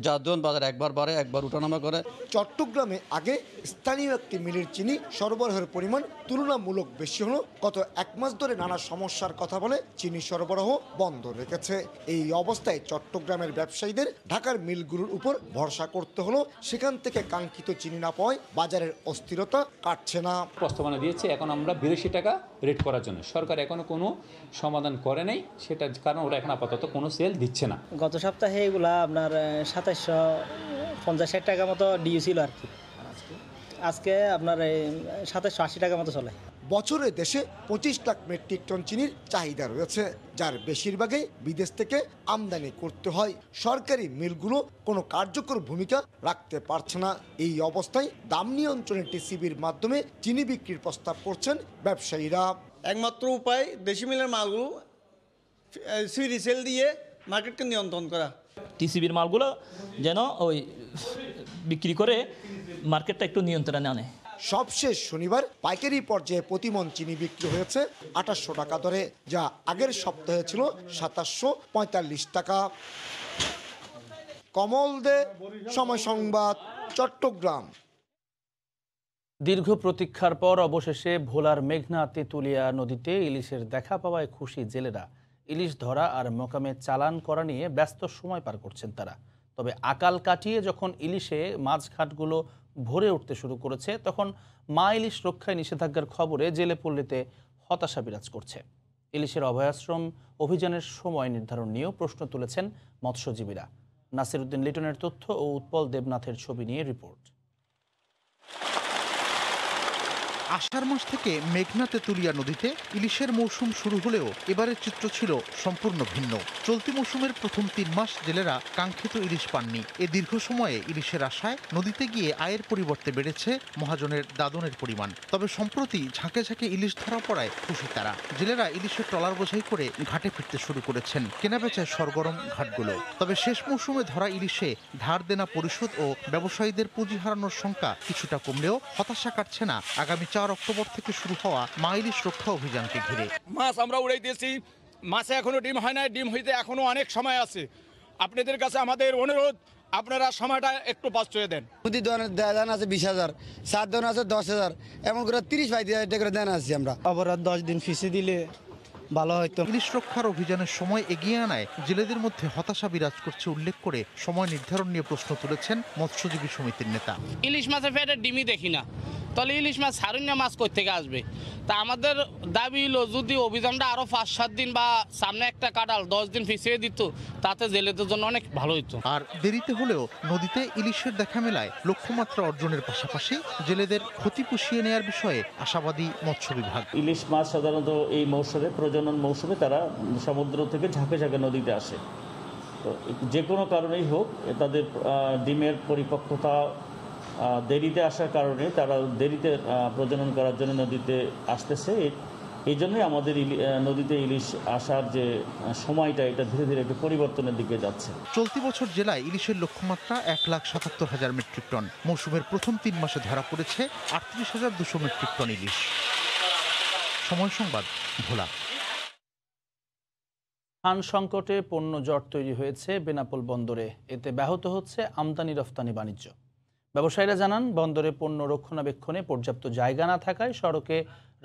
যার জন্য বাজার একবার বাড়ে একবার উঠানামা করে। চট্টগ্রামে আগে স্থানীয় একটি মিলের চিনি সরবরাহের পরিমাণ তুলনামূলক বেশি ইলিশ হলো গত 1 মাস ধরে নানা সমস্যার কথা বলে চিনি সরবরাহ বন্ধ রেখেছে। এই অবস্থায় চট্টগ্রামের ব্যবসায়ীদের ঢাকার মিলগুলোর উপর ভরসা করতে হলো। সেখান থেকে কাঙ্ক্ষিত চিনি না পাওয়ায় বাজারের অস্থিরতা কাটছে না। প্রস্তাবনা দিয়েছে এখন আমরা 82 টাকা রেট করার জন্য, সরকার এখনো কোনো সমাধান করে নাই, সেটার কারণ ওরা এখন আপাতত কোনো সেল দিচ্ছে না। গত সপ্তাহে এগুলা আপনার 2750-60 টাকা মতো ডিউ ছিল আর কি, আজকে আপনার 2780 টাকা মতো চলে। বছরে দেশে 25 লাখ মেট্রিক টন চিনির চাহিদা রয়েছে, যার বেশিরভাগই বিদেশ থেকে আমদানি করতে হয়। সরকারি মিলগুলো কোনো কার্যকর ভূমিকা রাখতে পারছে না। এই অবস্থায় দাম নিয়ন্ত্রণের টিসিবির মাধ্যমে চিনি বিক্রির প্রস্তাব করছেন ব্যবসায়ীরা। একমাত্র উপায় দেশি মিলের মালগুলো সিডি সেল দিয়ে মার্কেটকে নিয়ন্ত্রণ করা। টিসিবির মালগুলো যেন ওই বিক্রি করে মার্কেটটা একটু নিয়ন্ত্রণে আনে। সবশেষ শনিবার পাইকারি পর্যায়ে প্রতিমন চিনি বিক্রি হয়েছে 2800 টাকা দরে, যা আগের সপ্তাহে ছিল 2745 টাকা। কমল দে, সময় সংবাদ, চট্টগ্রাম। দীর্ঘ প্রতীক্ষার পর অবশেষে ভোলার মেঘনা তেঁতুলিয়া নদীতে ইলিশের দেখা পাওয়ায় খুশি জেলেরা। ইলিশ ধরা আর মোকামে চালান করা নিয়ে ব্যস্ত সময় পার করছেন তারা। তবে আকাল কাটিয়ে যখন ইলিশে মাছঘাটগুলো ভরে উঠতে শুরু করেছে, তখন মা ইলিশ রক্ষায় নিষেধাজ্ঞার খবরে জেলে পল্লীতে হতাশা বিরাজ করছে। ইলিশের অভয়াশ্রম অভিযানের সময় নির্ধারণ নিয়েও প্রশ্ন তুলেছেন মৎস্যজীবীরা। নাসিরউদ্দিন লিটনের তথ্য ও উৎপল দেবনাথের ছবি নিয়ে রিপোর্ট। আষাঢ় মাস থেকে মেঘনা তেঁতুলিয়া নদীতে ইলিশের মৌসুম শুরু হলেও এবারের চিত্র ছিল সম্পূর্ণ ভিন্ন। চলতি মৌসুমের প্রথম 3 মাস জেলেরা কাঙ্ক্ষিত ইলিশ পাননি। এ দীর্ঘ সময়ে ইলিশের আশায় নদীতে গিয়ে আয়ের পরিবর্তে বেড়েছে মহাজনের দাদনের পরিমাণ। তবে সম্প্রতি ঝাঁকে ঝাঁকে ইলিশ ধরা পড়ায় খুশি তারা। জেলেরা ইলিশের ট্রলার বোঝাই করে ঘাটে ফিরতে শুরু করেছেন। কেনাবেচায় সরগরম ঘাটগুলো। তবে শেষ মৌসুমে ধরা ইলিশে ধার দেনা পরিশোধ ও ব্যবসায়ীদের পুঁজি হারানোর সংখ্যা কিছুটা কমলেও হতাশা কাটছে না আগামী 4 অক্টোবর থেকে শুরু হওয়া মা ইলিশ রক্ষা অভিযানকে ঘিরে। মাছ আমরা উড়াই দিয়েছি, মাছে এখনো ডিম হয় না, ডিম হইতে এখনো অনেক সময় আছে। আপনাদের কাছে আমাদের অনুরোধ, আপনারা সময়টা একটু বাঁচিয়ে দেন। প্রতি দান আছে 20,000, 7 দান আছে 10,000, এমন করে 30-35,000 টাকা করে দান আছে। আমরা অবরাত 10 দিন ফিসে দিলে ভালো হয়তো। ইলিশ রক্ষার অভিযানের সময় এগিয়ে আনায় জেলেদের মধ্যে হতাশা বিরাজ করছে উল্লেখ করে সময় নির্ধারণ নিয়ে প্রশ্ন তুলেছেন মৎস্যজীবী সমিতির নেতা। ইলিশ মাছের পেটে ডিমই দেখি না, তাহলে ইলিশ মাছ ছাড়ুনিয়া মাছ কই থেকে আসবে? তা আমাদের দাবি হলো যদি অভিযানটা আরো 5-7 দিন বা সামনে একটা কাটাল 10 দিন ফিসিয়ে দিত, তাতে জেলেদের জন্য অনেক ভালো হতো। আর দেরিতে হলেও নদীতে ইলিশের দেখা মেলায় লক্ষ্যমাত্রা অর্জনের পাশাপাশি জেলেদের ক্ষতি পুষিয়ে নেয়ার বিষয়ে আশাবাদী মৎস্য বিভাগ। ইলিশ মাছ সাধারণত এই মৌসুমে, প্রজনন মৌসুমে তারা সমুদ্র থেকে ঝাঁকে ঝাঁকে নদীতে আসে। তো যে কোনো কারণেই হোক, তাদের ডিমের পরিপক্কতা দেরিতে আসার কারণে তারা দেরিতে প্রজনন করার জন্য নদীতে আসতেছে। এই জন্যই আমাদের নদীতে ইলিশ আসার যে সময়টা, এটা ধীরে ধীরে একটু পরিবর্তনের দিকে যাচ্ছে। চলতি বছর জেলায় ইলিশের লক্ষ্যমাত্রা 1,77,000 মেট্রিক টন। মৌসুমের প্রথম 3 মাসে ধরা পড়েছে 38,200 মেট্রিক টন ইলিশ। সময় সংবাদ, ভোলা। খান সংকটে পণ্য জট তৈরি হয়েছে বেনাপোল বন্দরে। এতে ব্যাহত হচ্ছে আমদানি রফতানি বাণিজ্য। ব্যবসায়ীরা জানান, বন্দরে পণ্য রক্ষণাবেক্ষণে পর্যাপ্ত জায়গা না থাকায় সড়কে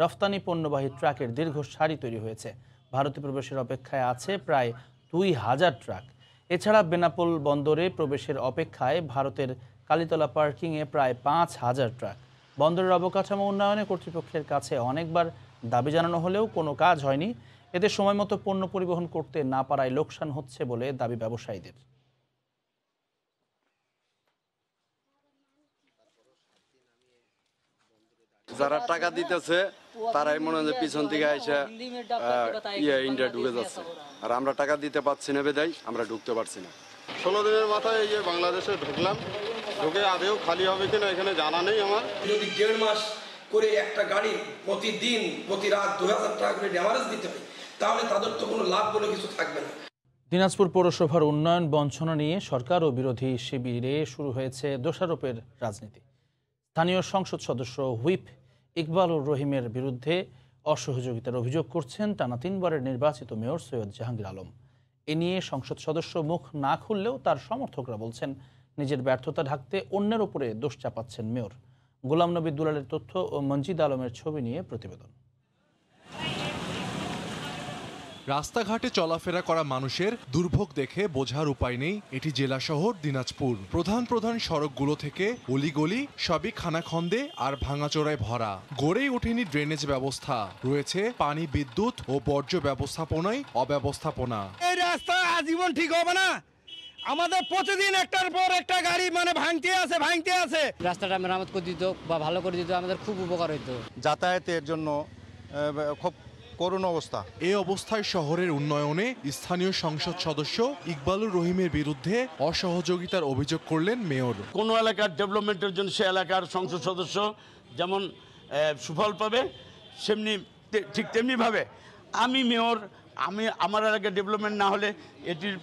রফতানি পণ্যবাহী ট্রাকের দীর্ঘ সারি তৈরি হয়েছে। ভারতে প্রবেশের অপেক্ষায় আছে প্রায় 2000 ট্রাক। এছাড়া বেনাপোল বন্দরে প্রবেশের অপেক্ষায় ভারতের কালীতলা পার্কিংয়ে প্রায় 5000 ট্রাক। বন্দরের অবকাঠামো উন্নয়নে কর্তৃপক্ষের কাছে অনেকবার দাবি জানানো হলেও কোনো কাজ হয়নি। এতে সময়মতো পণ্য পরিবহন করতে না পারায় লোকসান হচ্ছে বলে দাবি ব্যবসায়ীদের। যারা টাকা দিতেছে তারাই মনে হয় পিছন থেকে এসে ইন্ডিয়া ঢুকে যাচ্ছে, আর আমরা টাকা দিতে পারছি না বেদায় আমরা ঢুকতে পারছি না। 16 দিনের মাথায় এই যে বাংলাদেশে ঢুকলাম, ঢুকে আদেও খালি হবে কিনা এখানে জানা নেই আমার। যদি 1.5 মাস করে একটা গাড়ি প্রতিদিন প্রতি রাত 2000 টাকা করে ড্যামারেজ দিতে হয়, তাহলে তাদের তো কোনো লাভ বলে কিছু থাকবে না। দিনাজপুর পৌরসভার উন্নয়ন বঞ্চনা নিয়ে সরকার ও বিরোধী শিবিরে শুরু হয়েছে দোষারোপের রাজনীতি। স্থানীয় সংসদ সদস্য হুইপ ইকবালুর রহিমের বিরুদ্ধে অসহযোগিতার অভিযোগ করছেন টানা 3 বারের নির্বাচিত মেয়র সৈয়দ জাহাঙ্গীর আলম। এ নিয়ে সংসদ সদস্য মুখ না খুললেও তার সমর্থকরা বলছেন, নিজের ব্যর্থতা ঢাকতে অন্যের উপরে দোষ চাপাচ্ছেন মেয়র। গোলাম নবী দুলালের তথ্য ও মঞ্জিদ আলমের ছবি নিয়ে প্রতিবেদন। রাস্তাঘাটে চলাফেরা করা মানুষের দুর্ভোগ দেখে বোঝার উপায় নেই এটি জেলা শহর দিনাজপুর। প্রধান প্রধান সড়কগুলো থেকে অলিগলি সবই খানাখন্দে আর ভাঙাচোরায় ভরা। গড়েই ওঠেনি ড্রেনেজ ব্যবস্থা, রয়েছে পানি, বিদ্যুৎ ও বর্জ্য ব্যবস্থাপনায় অব্যবস্থাপনা। এই রাস্তা আজীবন ঠিক হবে না, আমাদের প্রতিদিন একটার পর একটা গাড়ি ভাঙতে আছে। রাস্তাটা মেরামত করে দিত বা ভালো করে দিত, আমাদের খুব উপকার হইতো। যাতায়াতের জন্য খুব করুণ অবস্থা। এই অবস্থায় শহরের উন্নয়নে স্থানীয় সংসদ সদস্য ইকবালুর রহিমের বিরুদ্ধে অসহযোগিতার অভিযোগ করলেন মেয়র। কোনো এলাকার ডেভেলপমেন্টের জন্য সে এলাকার সংসদ সদস্য যেমন সুফল পাবে, ঠিক তেমনিভাবে আমি মেয়র, আমার এলাকার ডেভেলপমেন্ট না হলে এটির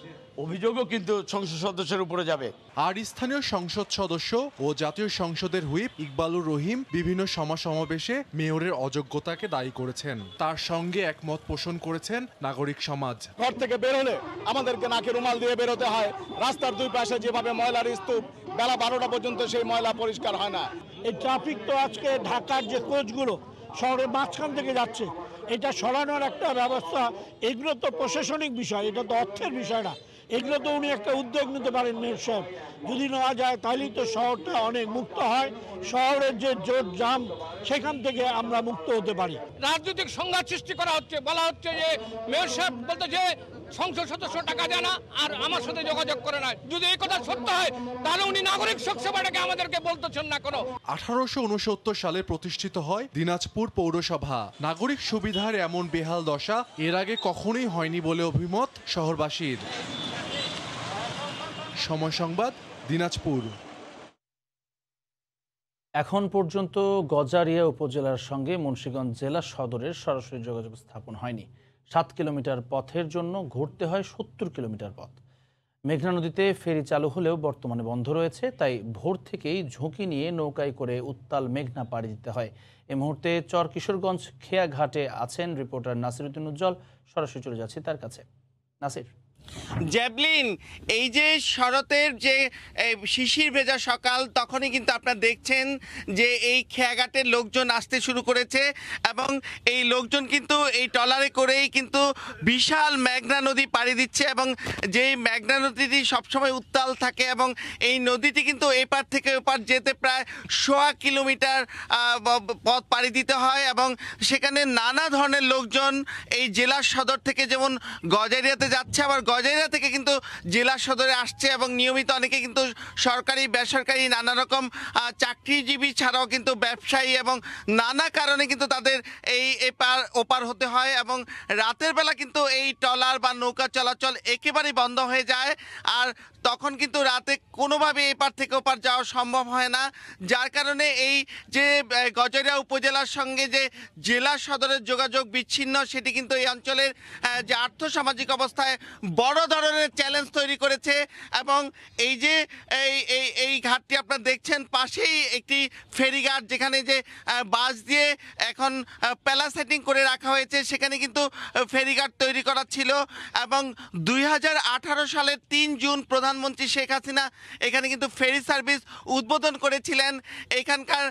অভিযোগও কিন্তু সংসদ সদস্যের উপরে যাবে। আর স্থানীয় সংসদ সদস্য ও জাতীয় সংসদের হুইপ ইকবালুর রহিম বিভিন্ন সমাবেশে মেয়রের অযোগ্যতাকে দায়ী করেছেন। তার সঙ্গে একমত পোষণ করেছেন নাগরিক সমাজ। ঘর থেকে বের হলে আমাদেরকে নাকে রুমাল দিয়ে বেরোতে হয়। রাস্তার দুই পাশে যেভাবে ময়লার স্তূপ, বেলা 12টা পর্যন্ত সেই ময়লা পরিষ্কার হয় না। এই ট্রাফিক তো আজকে ঢাকার যে কোচগুলো শহরের মাঝখান থেকে যাচ্ছে, এটা সরানোর একটা ব্যবস্থা, এগুলো তো প্রশাসনিক বিষয়, এটা তো অর্থের বিষয় না। এগুলো তো উনি একটা উদ্যোগ নিতে পারেন মেয়র সাহেব, যদি নেওয়া যায় তাহলেই তো শহরটা অনেক মুক্ত হয়। শহরের যে জোট জাম সেখান থেকে আমরা মুক্ত হতে পারি। রাজনৈতিক সংঘাত সৃষ্টি করা হচ্ছে, বলা হচ্ছে যে মেয়র সাহেব বলতে যে সংসদ সদস্য টাকা দেয় না আর আমার সাথে যোগাযোগ করে না। যদি এই কথা সত্য হয় তাহলে উনি নাগরিক শোকসভাটাকে আমাদেরকে বলতেছেন না কেন? 1869 সালে প্রতিষ্ঠিত হয় দিনাজপুর পৌরসভা। নাগরিক সুবিধার এমন বেহাল দশা এর আগে কখনোই হয়নি বলে অভিমত শহরবাসীর। সময় সংবাদ, দিনাজপুর। এখন পর্যন্ত গজারিয়া উপজেলার সঙ্গে মুন্সিগঞ্জ জেলা সদরের সরাসরি যোগাযোগ স্থাপন হয়নি। 7 কিলোমিটার পথের জন্য ঘুরতে হয় 70 কিলোমিটার পথ। মেঘনা নদীতে ফেরি চালু হলেও বর্তমানে বন্ধ রয়েছে, তাই ভোর থেকেই ঝুঁকি নিয়ে নৌকায় করে উত্তাল মেঘনা পাড়ি দিতে হয়। এই মুহূর্তে চর কিশোরগঞ্জ খেয়াঘাটে আছেন রিপোর্টার নাসির উদ্দিন উজ্জ্বল। সরাসরি চলে যাচ্ছি তার কাছে। নাসির। জ্যাভলিন, এই যে শরতের যে শিশির ভেজা সকাল, তখনই কিন্তু আপনারা দেখছেন যে এই খেয়াঘাটের লোকজন আসতে শুরু করেছে এবং এই লোকজন কিন্তু এই ট্রলারে করেই কিন্তু বিশাল মেঘনা নদী পাড়ি দিচ্ছে এবং যেই মেঘনা নদীটি সবসময় উত্তাল থাকে এবং এই নদীটি কিন্তু এপার থেকে ওপার যেতে প্রায় 1.5 কিলোমিটার পথ পাড়ি দিতে হয় এবং সেখানে নানা ধরনের লোকজন এই জেলা সদর থেকে যেমন গজারিয়াতে যাচ্ছে, আবার গজারিয়া থেকে কিন্তু জেলা সদরে আসছে এবং নিয়মিত অনেকে কিন্তু সরকারি বেসরকারি নানা রকম চাকরিজীবী ছাড়াও কিন্তু ব্যবসায়ী এবং নানা কারণে কিন্তু তাদের এই এপার ওপার হতে হয় এবং রাতের বেলা কিন্তু এই ট্রলার বা নৌকা চলাচল একেবারেই বন্ধ হয়ে যায়। আর তখন কিন্তু রাতে কোনোভাবে এপার থেকে ওপার যাওয়া সম্ভব হয় না, যার কারণে এই যে গজারিয়া উপজেলার সঙ্গে যে জেলা সদরের যোগাযোগ বিচ্ছিন্ন, সেটি কিন্তু এই অঞ্চলের যে আর্থসামাজিক অবস্থায় বড় ধরনের চ্যালেঞ্জ তৈরি করেছে। এবং এই যে এই ঘাটটি আপনারা দেখছেন, পাশেই একটি ফেরিঘাট, যেখানে যে বাস দিয়ে এখন প্যালাসেটিং করে রাখা হয়েছে, সেখানে কিন্তু ফেরিঘাট তৈরি করা ছিল এবং 2018 সালের 3 জুন প্রধানমন্ত্রী শেখ হাসিনা এখানে কিন্তু ফেরি সার্ভিস উদ্বোধন করেছিলেন। এখানকার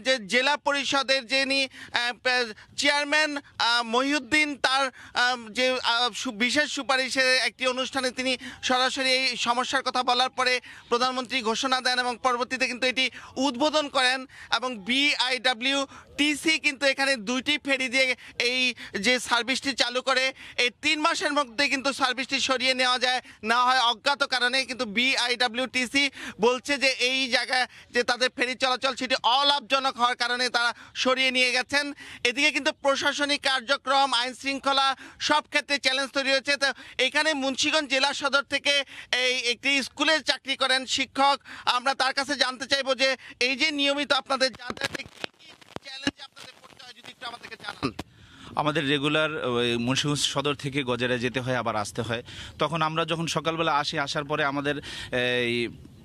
যে জেলা পরিষদের যিনি চেয়ারম্যান মহিউদ্দিন, তার যে বিশেষ সুপারিশের একটি অনুষ্ঠানে তিনি সরাসরি এই সমস্যার কথা বলার পরে প্রধানমন্ত্রী ঘোষণা দেন এবং পরবর্তীতে কিন্তু এটি উদ্বোধন করেন এবং BIWTC কিন্তু এখানে 2টি ফেরি দিয়ে এই যে সার্ভিসটি চালু করে। এই 3 মাসের মধ্যে কিন্তু সার্ভিসটি সরিয়ে নেওয়া যায়, না হয় অজ্ঞাত কারণে, কিন্তু BIWTC বলছে যে এই জায়গায় যে তাদের ফেরি চলাচল সেটি অলাভজনক হওয়ার কারণে তারা সরিয়ে নিয়ে গেছেন। এদিকে কিন্তু প্রশাসনিক কার্যক্রম, আইন শৃঙ্খলা সব ক্ষেত্রে চ্যালেঞ্জ তৈরি হয়েছে। তো এখানে মুন্সিগঞ্জ জেলা সদর থেকে এই একটি স্কুলে চাকরি করেন শিক্ষক, আমরা তার কাছে জানতে চাইবো যে এই যে নিয়মিত আপনাদের যাতায়াতে কি কি চ্যালেঞ্জ আপনাদের পড়তে হয়, যদি একটু আমাদেরকে জানান। আমাদের রেগুলার মুন্সিগঞ্জ সদর থেকে গজারিয়া যেতে হয়, আবার আসতে হয়। তখন আমরা যখন সকালবেলা আসার পরে আমাদের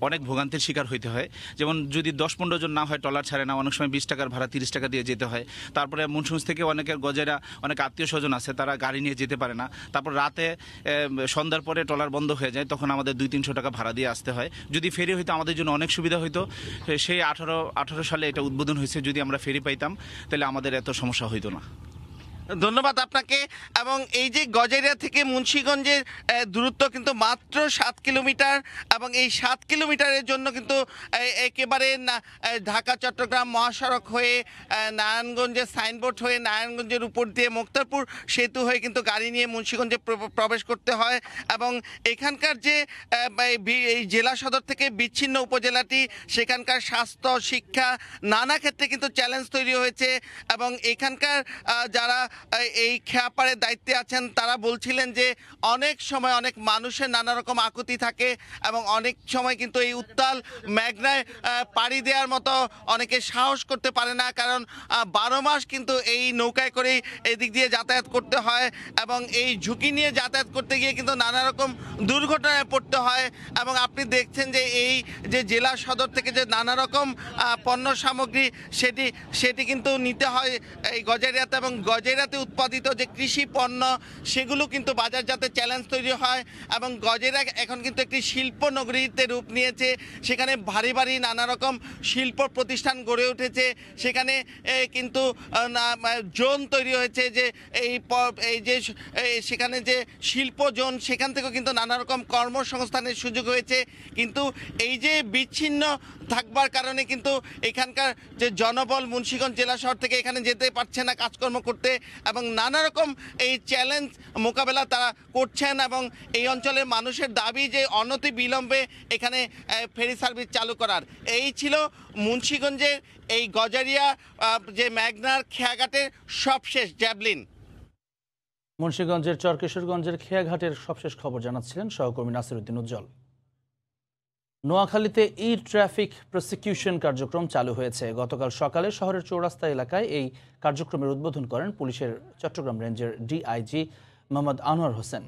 অনেক ভোগান্তির শিকার হইতে হয়। যেমন যদি 10-15 জন না হয়, ট্রলার ছাড়ে না, অনেক সময় 20 টাকার ভাড়া 30 টাকা দিয়ে যেতে হয়। তারপরে মুন্সিগঞ্জ থেকে অনেকের গজারিয়া অনেক আত্মীয় স্বজন আছে, তারা গাড়ি নিয়ে যেতে পারে না। তারপর রাতে সন্ধ্যার পরে ট্রলার বন্ধ হয়ে যায়, তখন আমাদের 200-300 টাকা ভাড়া দিয়ে আসতে হয়। যদি ফেরি হইতো আমাদের জন্য অনেক সুবিধা হইতো। সেই 18 সালে এটা উদ্বোধন হয়েছে, যদি আমরা ফেরি পাইতাম তাহলে আমাদের এত সমস্যা হইতো না। ধন্যবাদ আপনাকে। এবং এই যে গজারিয়া থেকে মুন্সিগঞ্জের দূরত্ব কিন্তু মাত্র 7 কিলোমিটার, এবং এই 7 কিলোমিটারের জন্য কিন্তু একেবারে ঢাকা চট্টগ্রাম মহাসড়ক হয়ে নারায়ণগঞ্জের সাইনবোর্ড হয়ে নারায়ণগঞ্জের উপর দিয়ে মুক্তারপুর সেতু হয়ে কিন্তু গাড়ি নিয়ে মুন্সিগঞ্জে প্রবেশ করতে হয়। এবং এখানকার যে এই জেলা সদর থেকে বিচ্ছিন্ন উপজেলাটি, সেখানকার স্বাস্থ্য, শিক্ষা, নানা ক্ষেত্রে কিন্তু চ্যালেঞ্জ তৈরি হয়েছে। এবং এখানকার যারা এই খেয়াপাড়ের দায়িত্বে আছেন তারা বলছিলেন যে অনেক সময় অনেক মানুষের নানা রকম আকুতি থাকে, এবং অনেক সময় কিন্তু এই উত্তাল মেঘনায় পাড়ি দেওয়ার মতো অনেকে সাহস করতে পারে না, কারণ 12 মাস কিন্তু এই নৌকায় করেই এদিক দিয়ে যাতায়াত করতে হয়, এবং এই ঝুঁকি নিয়ে যাতায়াত করতে গিয়ে কিন্তু নানা রকম দুর্ঘটনায় পড়তে হয়। এবং আপনি দেখছেন যে এই যে জেলা সদর থেকে যে নানা রকম পণ্য সামগ্রী সেটি কিন্তু নিতে হয় এই গজারিয়াতে, এবং গজারিয়াতে উৎপাদিত যে কৃষি পণ্য সেগুলো কিন্তু বাজারজাতে চ্যালেঞ্জ তৈরি হয়। এবং গজারিয়া এখন কিন্তু একটি শিল্প নগরীতে রূপ নিয়েছে, সেখানে ভারী ভারী নানা রকম শিল্প প্রতিষ্ঠান গড়ে উঠেছে, সেখানে কিন্তু জোন তৈরি হয়েছে, যে এই যে সেখানে যে শিল্প জোন, সেখান থেকেও কিন্তু নানা রকম কর্মসংস্থানের সুযোগ হয়েছে। কিন্তু এই যে বিচ্ছিন্ন থাকবার কারণে কিন্তু এখানকার যে জনবল মুন্সিগঞ্জ জেলা শহর থেকে এখানে যেতে পারছে না কাজকর্ম করতে, এবং নানা রকম এই চ্যালেঞ্জ মোকাবেলা তারা করছেন। এবং এই অঞ্চলের মানুষের দাবি যে অনতি বিলম্বে এখানে ফেরি সার্ভিস চালু করার। এই ছিল মুন্সিগঞ্জের এই গজারিয়া যে মেঘনার খেয়াঘাটের সবশেষ। জ্যাভলিন। মুন্সিগঞ্জের চরকিশোরগঞ্জের খেয়াঘাটের সবশেষ খবর জানাচ্ছিলেন সহকর্মী নাসিরউদ্দিন উজ্জ্বল। নোয়াখালীতে ই ট্রাফিক প্রসিকিউশন কার্যক্রম চালু হয়েছে। গতকাল সকালে শহরের চৌরাস্তা এলাকায় এই কার্যক্রমের উদ্বোধন করেন পুলিশের চট্টগ্রাম রেঞ্জের ডিআইজি মোহাম্মদ আনোয়ার হোসেন।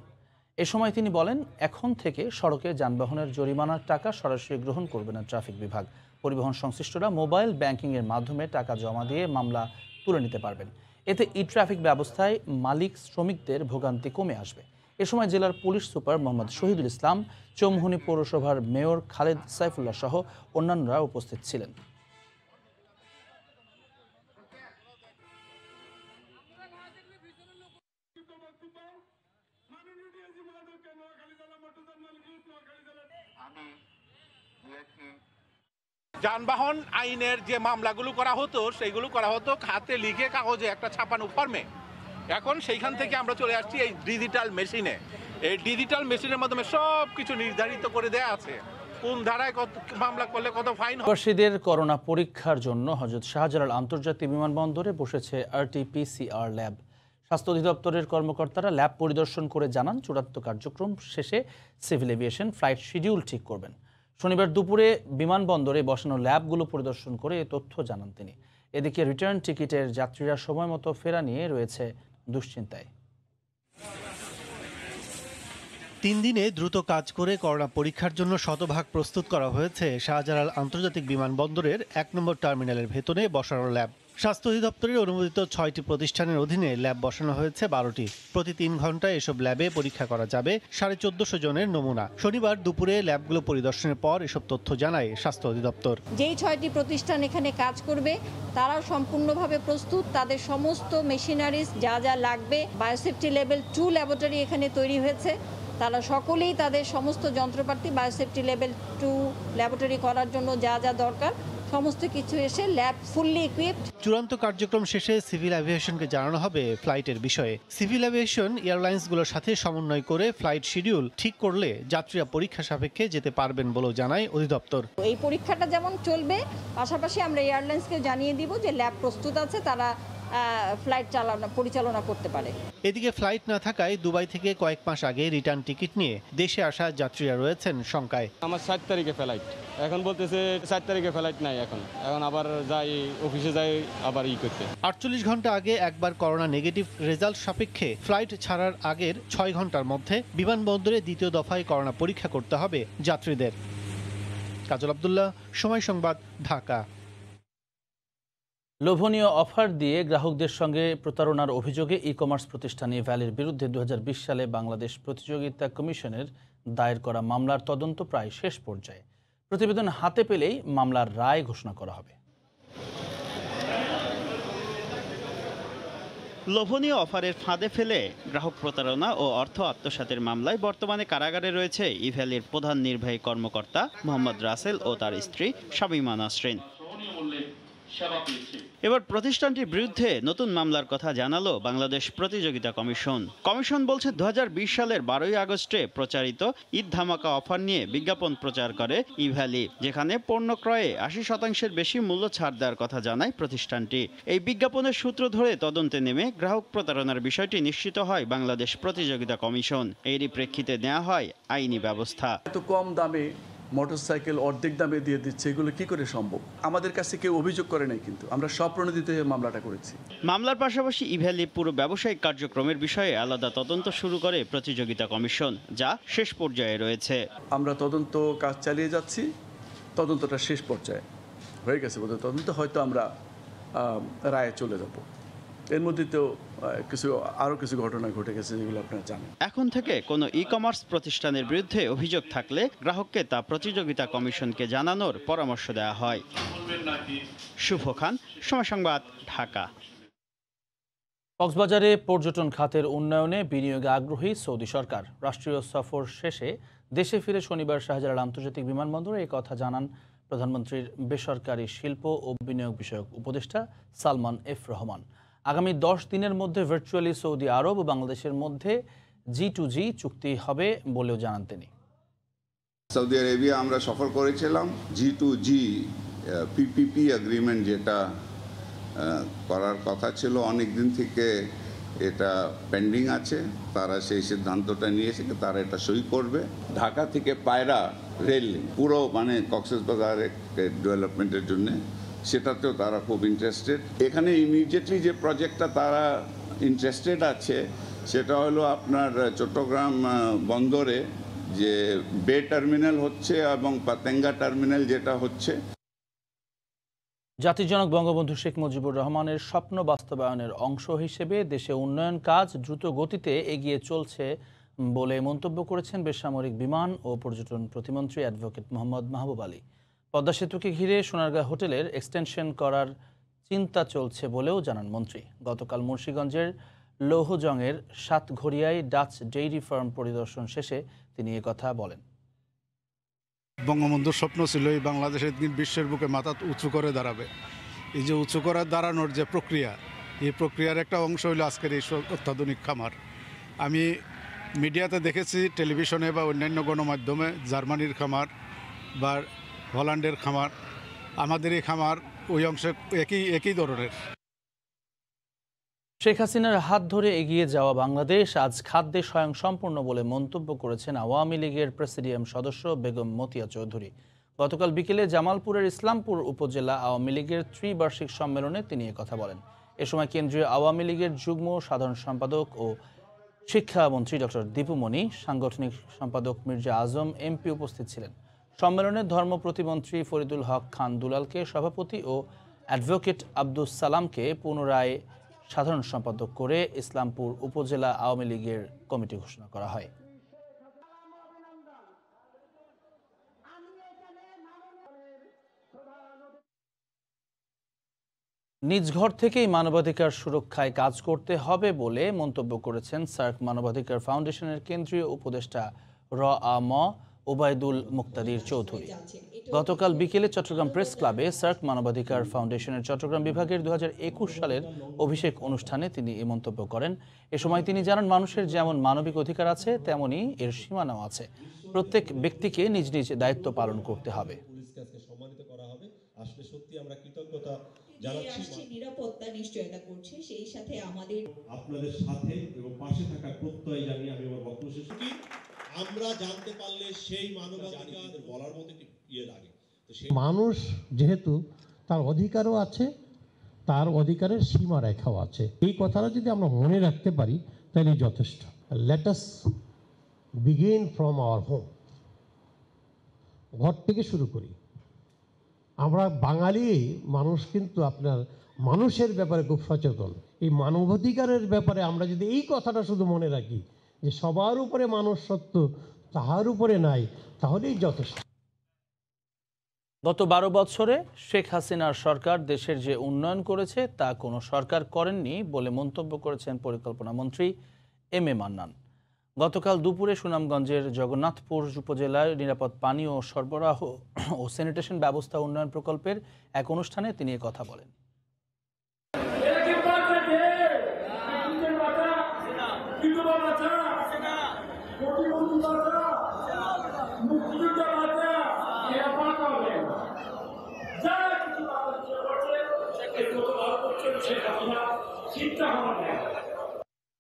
এ সময় তিনি বলেন, এখন থেকে সড়কে যানবাহনের জরিমানার টাকা সরাসরি গ্রহণ করবে না ট্রাফিক বিভাগ। পরিবহন সংশ্লিষ্টরা মোবাইল ব্যাংকিংয়ের মাধ্যমে টাকা জমা দিয়ে মামলা তুলে নিতে পারবেন। এতে ই ট্রাফিক ব্যবস্থায় মালিক শ্রমিকদের ভোগান্তি কমে আসবে। এ সময় জেলার পুলিশ সুপার মোহাম্মদ শহীদুল ইসলাম, চৌমুহনী পৌরসভার মেয়র খালেদ সাইফুল্লাহ সহ অন্যান্যরা উপস্থিত ছিলেন। যানবাহন আইনের যে মামলাগুলো করা হতো সেইগুলো করা হতো হাতে লিখে কাগজে একটা ছাপানো ফর্মে। এখন সেইখান থেকে আমরা চলে আসছি এই ডিজিটাল মেশিনে। এই ডিজিটাল মেশিনের মাধ্যমে সব কিছু নির্ধারিত করে দেয়া আছে, কোন ধারায় কত মামলা করলে কত ফাইন। প্রবাসীদের করোনা পরীক্ষার জন্য হযরত শাহজালাল আন্তর্জাতিক বিমানবন্দরে বসেছে RT-PCR ল্যাব। স্বাস্থ্য অধিদপ্তরের কর্মকর্তারা ল্যাব পরিদর্শন করে জানান, চূড়ান্ত কার্যক্রম শেষে সিভিল এভিয়েশন ফ্লাইট শিডিউল ঠিক করবেন। শনিবার দুপুরে বিমানবন্দরে বসানো ল্যাবগুলো পরিদর্শন করে এ তথ্য জানান তিনি। এদিকে রিটার্ন টিকিটের যাত্রীরা সময় মতো ফেরা নিয়ে রয়েছে দুশ্চিন্তায়। 3 দিনে দ্রুত কাজ করে করোনা পরীক্ষার জন্য শতভাগ প্রস্তুত করা হয়েছে শাহজালাল আন্তর্জাতিক বিমানবন্দরের 1 নম্বর টার্মিনালের ভেতরে বসানো ল্যাব। স্বাস্থ্য অধিদপ্তরের অনুমোদিত 6টি প্রতিষ্ঠানের অধীনে ল্যাব বসানো হয়েছে 12টি। প্রতি 3 ঘন্টায় এসব ল্যাবে পরীক্ষা করা যাবে 1450 জনের নমুনা। শনিবার দুপুরে ল্যাবগুলো পরিদর্শনের পর এসব তথ্য জানায় স্বাস্থ্য অধিদপ্তর। যেই 6টি প্রতিষ্ঠান এখানে কাজ করবে তারাও সম্পূর্ণভাবে প্রস্তুত। তাদের সমস্ত মেশিনারিজ যা যা লাগবে, বায়োসেফটি লেভেল 2 ল্যাবরেটরি এখানে তৈরি হয়েছে। তারা সকলেই তাদের সমস্ত যন্ত্রপাতি বায়োসেফটি লেভেল 2 ল্যাবরেটরি করার জন্য যা যা দরকার সমস্ত কিছু এসে ল্যাব ফুললি ইকুইপড। চূড়ান্ত কার্যক্রম শেষে সিভিল এভিয়েশনকে জানানো হবে ফ্লাইটের বিষয়ে। সিভিল এভিয়েশন এয়ারলাইন্সগুলোর সাথে সমন্বয় করে ফ্লাইট শিডিউল ঠিক করলে যাত্রীরা পরীক্ষা সাপেক্ষে যেতে পারবেন বলেও জানায় অধিদপ্তর। এই পরীক্ষাটা যেমন চলবে, পাশাপাশি আমরা এয়ারলাইন্সকে জানিয়ে দিব যে ল্যাব প্রস্তুত আছে, তারা ফ্লাইট পরিচালনা করতে পারে। এদিকে ফ্লাইট না থাকায় দুবাই থেকে কয়েক মাস আগে রিটার্ন টিকিট নিয়ে দেশে আসা যাত্রীরা রয়েছেন শঙ্কায়। আমার 7 তারিখে ফ্লাইট, এখন বলতেছে 4 তারিখে ফ্লাইট নাই, এখন আবার যাই অফিসে যাই আবার করতে। 48 ঘন্টা আগে একবার করোনা নেগেটিভ রেজাল্ট সাপেক্ষে ফ্লাইট ছাড়ার আগের 6 ঘন্টার মধ্যে বিমানবন্দরে দ্বিতীয় দফায় করোনা পরীক্ষা করতে হবে যাত্রীদের। কাজল আব্দুল্লাহ, সময় সংবাদ, ঢাকা। লোভনীয় অফার দিয়ে গ্রাহকদের সঙ্গে প্রতারণার অভিযোগে ই-কমার্স প্রতিষ্ঠান ভ্যালির বিরুদ্ধে 2020 সালে বাংলাদেশ প্রতিযোগিতা কমিশনের দায়ের করা মামলার তদন্ত প্রায় শেষ পর্যায়ে। প্রতিবেদন হাতে পেলেই মামলার রায় ঘোষণা করা হবে। লোভনীয় অফারের ফাঁদে ফেলে গ্রাহক প্রতারণা ও অর্থ আত্মসাতের মামলায় বর্তমানে কারাগারে রয়েছে ইভ্যালির প্রধান নির্বাহী কর্মকর্তা মোহাম্মদ রাসেল ও তার স্ত্রী শামীমা নাসরিন। এবার প্রতিষ্ঠানটির বিরুদ্ধে নতুন মামলার কথা জানালো বাংলাদেশ প্রতিযোগিতা কমিশন। কমিশন বলছে 2020 সালের 12 আগস্টে প্রচারিত ঈদ ধামাকা অফার নিয়ে বিজ্ঞাপন প্রচার করে ইভ্যালি, যেখানে পণ্য ক্রয়ে 80% বেশি মূল্য ছাড় দেওয়ার কথা জানায় প্রতিষ্ঠানটি। এই বিজ্ঞাপনের সূত্র ধরে তদন্তে নেমে গ্রাহক প্রতারণার বিষয়টি নিশ্চিত হয় বাংলাদেশ প্রতিযোগিতা কমিশন। এরই প্রেক্ষিতে নেওয়া হয় আইনি ব্যবস্থা। এত কম দামে মোটরসাইকেল অর্ধেক দামে দিয়ে দিচ্ছে, এগুলো কি করে সম্ভব? আমাদের কাছে কেউ অভিযোগ করে নাই, কিন্তু আমরা স্বপ্রণোদিত হয়ে মামলাটা করেছি। মামলার পাশাপাশি ইভ্যালি পুরো ব্যবসায়িক কার্যক্রমের বিষয়ে আলাদা তদন্ত শুরু করে প্রতিযোগিতা কমিশন, যা শেষ পর্যায়ে রয়েছে। আমরা তদন্ত কাজ চালিয়ে যাচ্ছি, তদন্তটা শেষ পর্যায়ে হয়ে গেছে বোধহয়। তদন্ত হয়তো আমরা রায়ে চলে যাব। এর মধ্যে তো আরও কিছু ঘটনা ঘটে গেছে যেগুলো আপনারা জানেন। এখন থেকে কোনো ই-কমার্স প্রতিষ্ঠানের বিরুদ্ধে অভিযোগ থাকলে গ্রাহককে তা প্রতিযোগিতা কমিশনকে জানানোর পরামর্শ দেওয়া হয়। শুভ খান, সময় সংবাদ, ঢাকা। কক্সবাজারে পর্যটন খাতের উন্নয়নে বিনিয়োগে আগ্রহী সৌদি সরকার। রাষ্ট্রীয় সফর শেষে দেশে ফিরে শনিবার শাহজালাল আন্তর্জাতিক বিমানবন্দরে এই কথা জানান প্রধানমন্ত্রীর বেসরকারি শিল্প ও বিনিয়োগ বিষয়ক উপদেষ্টা সালমান এফ রহমান। আগামী 10 দিনের মধ্যে ভার্চুয়ালি সৌদি আরব ও বাংলাদেশের মধ্যে G2G চুক্তি হবে বলেও জানান তিনি। সৌদি আরবিয়া আমরা সফর করেছিলাম, G2G PPP এগ্রিমেন্ট যেটা করার কথা ছিল অনেক দিন থেকে, এটা পেন্ডিং আছে। তারা সেই সিদ্ধান্তটা নিয়েছে, তারা এটা সই করবে। ঢাকা থেকে পায়রা রেল পুরো কক্সবাজারের ডেভেলপমেন্টের জন্য, সেটাতেও তারা খুব ইন্টারেস্টেড। এখানে ইমিডিয়েটলি যে প্রজেক্টটা তারা ইন্টারেস্টেড আছে সেটা হলো আপনার চট্টগ্রাম বন্দরে যে বে টার্মিনাল হচ্ছে এবং পাতেঙ্গা টার্মিনাল যেটা হচ্ছে। জাতির জনক বঙ্গবন্ধু শেখ মুজিবুর রহমানের স্বপ্ন বাস্তবায়নের অংশ হিসেবে দেশে উন্নয়ন কাজ দ্রুত গতিতে এগিয়ে চলছে বলে মন্তব্য করেছেন বেসামরিক বিমান ও পর্যটন প্রতিমন্ত্রী অ্যাডভোকেট মোহাম্মদ মাহবুব আলী। পদ্মা সেতুকে ঘিরে সোনারগাঁ হোটেলের এক্সটেনশন করার চিন্তা চলছে বলেও জানান মন্ত্রী। গতকাল মুন্সিগঞ্জের লৌহজংয়ের সাতঘড়িয়ায় ডাচ ডেইরি ফার্ম পরিদর্শন শেষে তিনি কথা বলেন। বঙ্গবন্ধুর স্বপ্ন ছিল এই বাংলাদেশের বিশ্বের বুকে মাথা উঁচু করে দাঁড়াবে। এই যে উঁচু করে দাঁড়ানোর যে প্রক্রিয়া, এই প্রক্রিয়ার একটা অংশ হলো আজকের এই অত্যাধুনিক খামার। আমি মিডিয়াতে দেখেছি, টেলিভিশনে বা অন্যান্য গণমাধ্যমে, জার্মানির খামার বা হল্যান্ডের খামার। আমাদের এই খামার ওই অংশে একই ধরনের। শেখ হাসিনার হাত ধরে এগিয়ে যাওয়া বাংলাদেশ আজ খাদ্যে স্বয়ংসম্পূর্ণ বলে মন্তব্য করেছেন আওয়ামী লীগের প্রেসিডিয়াম সদস্য বেগম মতিয়া চৌধুরী। গতকাল বিকেলে জামালপুরের ইসলামপুর উপজেলা আওয়ামী লীগের ত্রিবার্ষিক সম্মেলনে তিনি কথা বলেন। এ সময় কেন্দ্রীয় আওয়ামী লীগের যুগ্ম সাধারণ সম্পাদক ও শিক্ষামন্ত্রী ডক্টর দীপুমণি, সাংগঠনিক সম্পাদক মির্জা আজম এমপি উপস্থিত ছিলেন। সম্মেলনে ধর্ম প্রতিমন্ত্রী ফরিদুল হক খান দুলালকে সভাপতি ও অ্যাডভোকেট আব্দুস সালামকে পুনরায় সাধারণ সম্পাদক করে ইসলামপুর উপজেলা আওয়ামী লীগের কমিটি ঘোষণা করা হয়। নিজ ঘর থেকেই মানবাধিকার সুরক্ষায় কাজ করতে হবে বলে মন্তব্য করেছেন সার্ক মানবাধিকার ফাউন্ডেশনের কেন্দ্রীয় উপদেষ্টা র.আ.ম. ওবায়দুল মুক্তাদির চৌধুরী। গতকাল বিকেলে চট্টগ্রাম প্রেস ক্লাবে সার্ক মানবাধিকার ফাউন্ডেশনের চট্টগ্রাম বিভাগের 2021 সালের অভিষেক অনুষ্ঠানে তিনি এই মন্তব্য করেন। এ সময় তিনি জানান, মানুষের যেমন মানবিক অধিকার আছে তেমনি এর সীমানাও আছে। প্রত্যেক ব্যক্তিকে নিজ নিজ দায়িত্ব পালন করতে হবে। সম্মানিত করা হবে। আসলে সত্যি আমরা কৃতজ্ঞতা জানাচ্ছি। নিরাপত্তা নিশ্চয়তা করছে, সেই সাথে আমাদের আপনাদের সাথে এবং পাশে থাকার প্রত্যয় জানিয়ে আমি আমার বক্তব্য শেষ করি। আমরা জানতে পারলে সেই মানবাধিকার বলার মতো একটি লাগে। মানুষ যেহেতু তার অধিকারও আছে, তার অধিকারের সীমা রেখাও আছে। এই কথাটা যদি আমরা মনে রাখতে পারি তাহলে যথেষ্ট। Let us begin from our home. ঘর থেকে শুরু করি। আমরা বাঙালি মানুষ কিন্তু আপনার মানুষের ব্যাপারে খুব সচেতন। এই মানবাধিকারের ব্যাপারে আমরা যদি এই কথাটা শুধু মনে রাখি যে সবার উপরে মানুষ সত্য, তাহার উপরে নাই, তাহলেই যথেষ্ট। গত 12 বছরে শেখ হাসিনার সরকার দেশের যে উন্নয়ন করেছে তা কোনো সরকার করেননি বলে মন্তব্য করেছেন পরিকল্পনা মন্ত্রী এম এ মান্নান। গতকাল দুপুরে সুনামগঞ্জের জগন্নাথপুর উপজেলার নিরাপদ পানি ও সরবরাহ ও স্যানিটেশন ব্যবস্থা উন্নয়ন প্রকল্পের এক অনুষ্ঠানে তিনি এ কথা বলেন।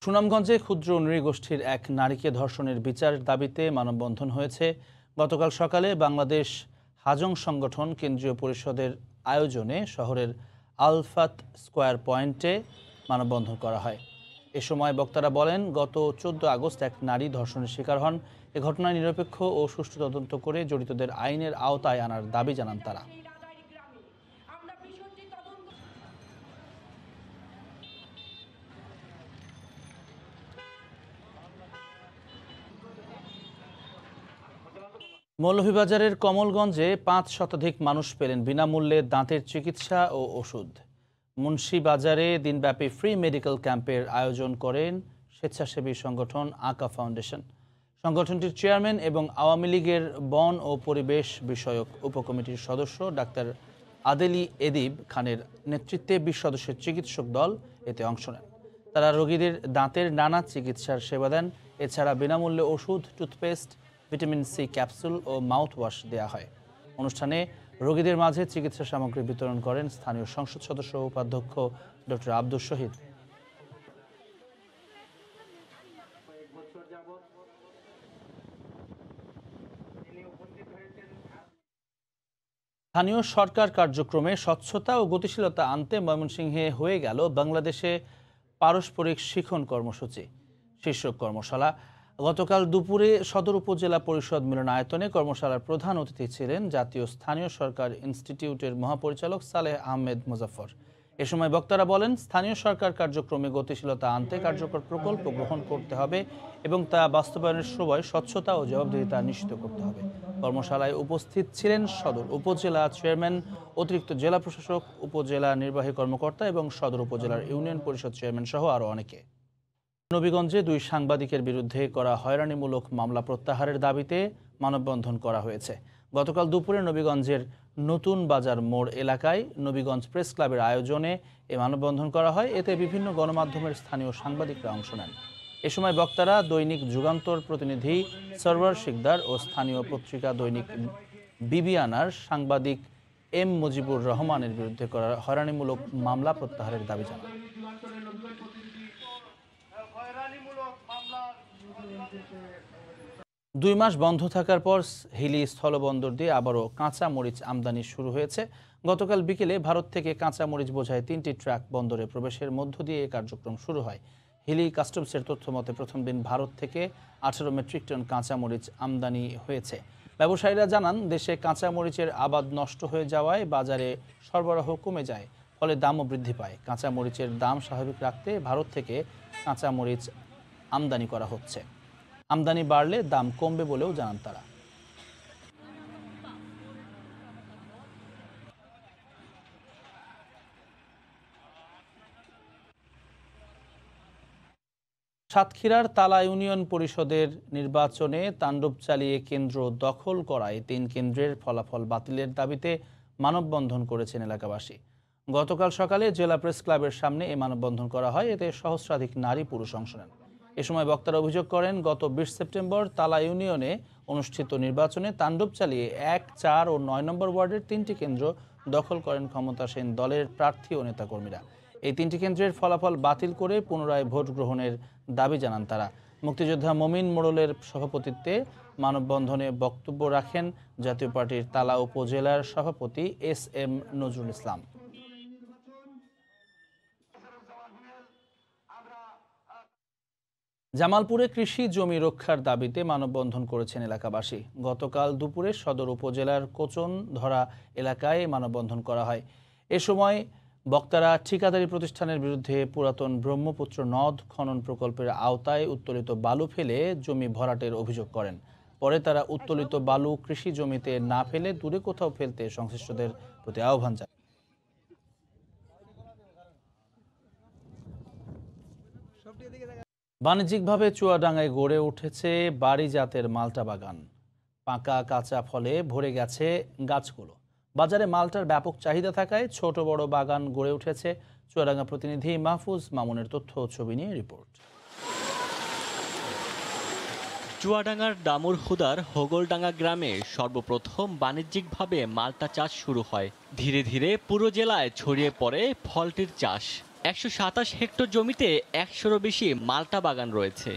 সুনামগঞ্জে ক্ষুদ্র নৃগোষ্ঠীর এক নারীকে ধর্ষণের বিচার দাবিতে মানববন্ধন হয়েছে। গতকাল সকালে বাংলাদেশ হাজং সংগঠন কেন্দ্রীয় পরিষদের আয়োজনে শহরের আলফাত স্কয়ার পয়েন্টে মানববন্ধন করা হয়। এ সময় বক্তারা বলেন, গত 14 আগস্ট এক নারী ধর্ষণের শিকার হন। এ ঘটনায় নিরপেক্ষ ও সুষ্ঠু তদন্ত করে জড়িতদের আইনের আওতায় আনার দাবি জানান তারা। মৌলভীবাজারের কমলগঞ্জে 5 শতাধিক মানুষ পেলেন বিনামূল্যে দাঁতের চিকিৎসা ও ওষুধ। মুন্সিবাজারে দিনব্যাপী ফ্রি মেডিকেল ক্যাম্পের আয়োজন করেন স্বেচ্ছাসেবী সংগঠন আকা ফাউন্ডেশন। সংগঠনটির চেয়ারম্যান এবং আওয়ামী লীগের বন ও পরিবেশ বিষয়ক উপকমিটির সদস্য ডাক্তার আদেলি এদিব খানের নেতৃত্বে 20 সদস্যের চিকিৎসক দল এতে অংশ নেন। তারা রোগীদের দাঁতের নানা চিকিৎসার সেবা দেন। এছাড়া বিনামূল্যে ওষুধ, টুথপেস্ট, ভিটামিন সি ক্যাপসুল ও মাউথ ওয়াশ দেওয়া হয়। অনুষ্ঠানে রোগীদের মাঝে চিকিৎসা সামগ্রী বিতরণ করেন স্থানীয় সংসদ সদস্য ও উপাধ্যক্ষ ডক্টর আব্দুস শহীদ। স্থানীয় সরকার কার্যক্রমে স্বচ্ছতা ও গতিশীলতা আনতে ময়মনসিংহে হয়ে গেল বাংলাদেশে পারস্পরিক শিখন কর্মসূচি শীর্ষক কর্মশালা। গতকাল দুপুরে সদর উপজেলা পরিষদ মিলনায়তনে কর্মশালার প্রধান অতিথি ছিলেন জাতীয় স্থানীয় সরকার ইনস্টিটিউটের মহাপরিচালক সালেহ আহমেদ মুজাফফর। এ সময় বক্তারা বলেন, স্থানীয় সরকার কার্যক্রমে গতিশীলতা আনতে কার্যকর প্রকল্প গ্রহণ করতে হবে এবং তা বাস্তবায়নের সময় স্বচ্ছতা ও জবাবদিহিতা নিশ্চিত করতে হবে। কর্মশালায় উপস্থিত ছিলেন সদর উপজেলা চেয়ারম্যান, অতিরিক্ত জেলা প্রশাসক, উপজেলা নির্বাহী কর্মকর্তা এবং সদর উপজেলার ইউনিয়ন পরিষদ চেয়ারম্যান সহ আরও অনেকে। নবীগঞ্জে 2 সাংবাদিকের বিরুদ্ধে করা হয়রানিমূলক মামলা প্রত্যাহারের দাবিতে মানববন্ধন করা হয়েছে। গতকাল দুপুরে নবীগঞ্জের নতুন বাজার মোড় এলাকায় নবীগঞ্জ প্রেস ক্লাবের আয়োজনে এ মানববন্ধন করা হয়। এতে বিভিন্ন গণমাধ্যমের স্থানীয় সাংবাদিকরা অংশ নেন। এ সময় বক্তারা দৈনিক যুগান্তর প্রতিনিধি সরওয়ার শিকদার ও স্থানীয় পত্রিকা দৈনিক বিবিয়ানার সাংবাদিক এম মুজিবুর রহমানের বিরুদ্ধে করা হয়রানিমূলক মামলা প্রত্যাহারের দাবি জানান। 2 মাস বন্ধ থাকার পর হিলি স্থলবন্দর দিয়ে আবারও কাঁচা মরিচ আমদানি শুরু হয়েছে। গতকাল বিকেলে ভারত থেকে কাঁচা মরিচ বোঝায় 3টি ট্রাক বন্দরে প্রবেশের মধ্য দিয়ে এই কার্যক্রম শুরু হয়। হিলি কাস্টমসের তথ্য মতে প্রথম দিন ভারত থেকে 18 মেট্রিক টন কাঁচা মরিচ আমদানি হয়েছে। ব্যবসায়ীরা জানান, দেশে কাঁচা মরিচের আবাদ নষ্ট হয়ে যাওয়ায় বাজারে সরবরাহ কমে যায়, ফলে দামও বৃদ্ধি পায়। কাঁচা মরিচের দাম স্বাভাবিক রাখতে ভারত থেকে কাঁচা মরিচ আমদানি করা হচ্ছে। আমদানি বাড়লে দাম কমবে বলেও জানান তারা। সাতক্ষীরার তালা ইউনিয়ন পরিষদের নির্বাচনে তাণ্ডব চালিয়ে কেন্দ্র দখল করায় 3 কেন্দ্রের ফলাফল বাতিলের দাবিতে মানববন্ধন করেছেন এলাকাবাসী। গতকাল সকালে জেলা প্রেস ক্লাবের সামনে এই মানববন্ধন করা হয়। এতে সহস্রাধিক নারী পুরুষ অংশ নেন। এ সময় বক্তারা অভিযোগ করেন, গত 20 সেপ্টেম্বর তালা ইউনিয়নে অনুষ্ঠিত নির্বাচনে তাণ্ডব চালিয়ে 1, 4 ও 9 নম্বর ওয়ার্ডের 3টি কেন্দ্র দখল করেন ক্ষমতাসীন দলের প্রার্থী ও নেতাকর্মীরা। এই 3টি কেন্দ্রের ফলাফল বাতিল করে পুনরায় ভোট গ্রহণের দাবি জানান তারা। মুক্তিযোদ্ধা মমিন মোড়লের সভাপতিত্বে মানববন্ধনে বক্তব্য রাখেন জাতীয় পার্টির তালা উপজেলার সভাপতি SM নজরুল ইসলাম। জামালপুরে কৃষি জমি রক্ষার দাবিতে মানববন্ধন করেছেন এলাকাবাসী। গতকাল দুপুরে সদর উপজেলার কোচনধরা এলাকায় মানববন্ধন করা হয়। এ সময় বক্তারা ঠিকাদারি প্রতিষ্ঠানের বিরুদ্ধে পুরাতন ব্রহ্মপুত্র নদ খনন প্রকল্পের আওতায় উত্তোলিত বালু ফেলে জমি ভরাটের অভিযোগ করেন। পরে তারা উত্তোলিত বালু কৃষি জমিতে না ফেলে দূরে কোথাও ফেলতে সংশ্লিষ্টদের প্রতি আহ্বান জানান। বাণিজ্যিকভাবে চুয়াডাঙ্গায় গড়ে উঠেছে বাড়ি জাতের মাল্টা বাগান। পাকা কাঁচা ফলে ভরে গেছে গাছগুলো। বাজারে মাল্টার ব্যাপক চাহিদা থাকায় ছোট বড় বাগান গড়ে উঠেছে। চুয়াডাঙ্গা প্রতিনিধি মাহফুজ মামুনের তথ্য ও ছবি নিয়ে রিপোর্ট। চুয়াডাঙ্গার দামুরহুদার হোগলডাঙ্গা গ্রামে সর্বপ্রথম বাণিজ্যিকভাবে মাল্টা চাষ শুরু হয়। ধীরে ধীরে পুরো জেলায় ছড়িয়ে পড়ে ফলটির চাষ। 127 হেক্টর জমিতে 100-এরও বেশি মাল্টা বাগান রয়েছে।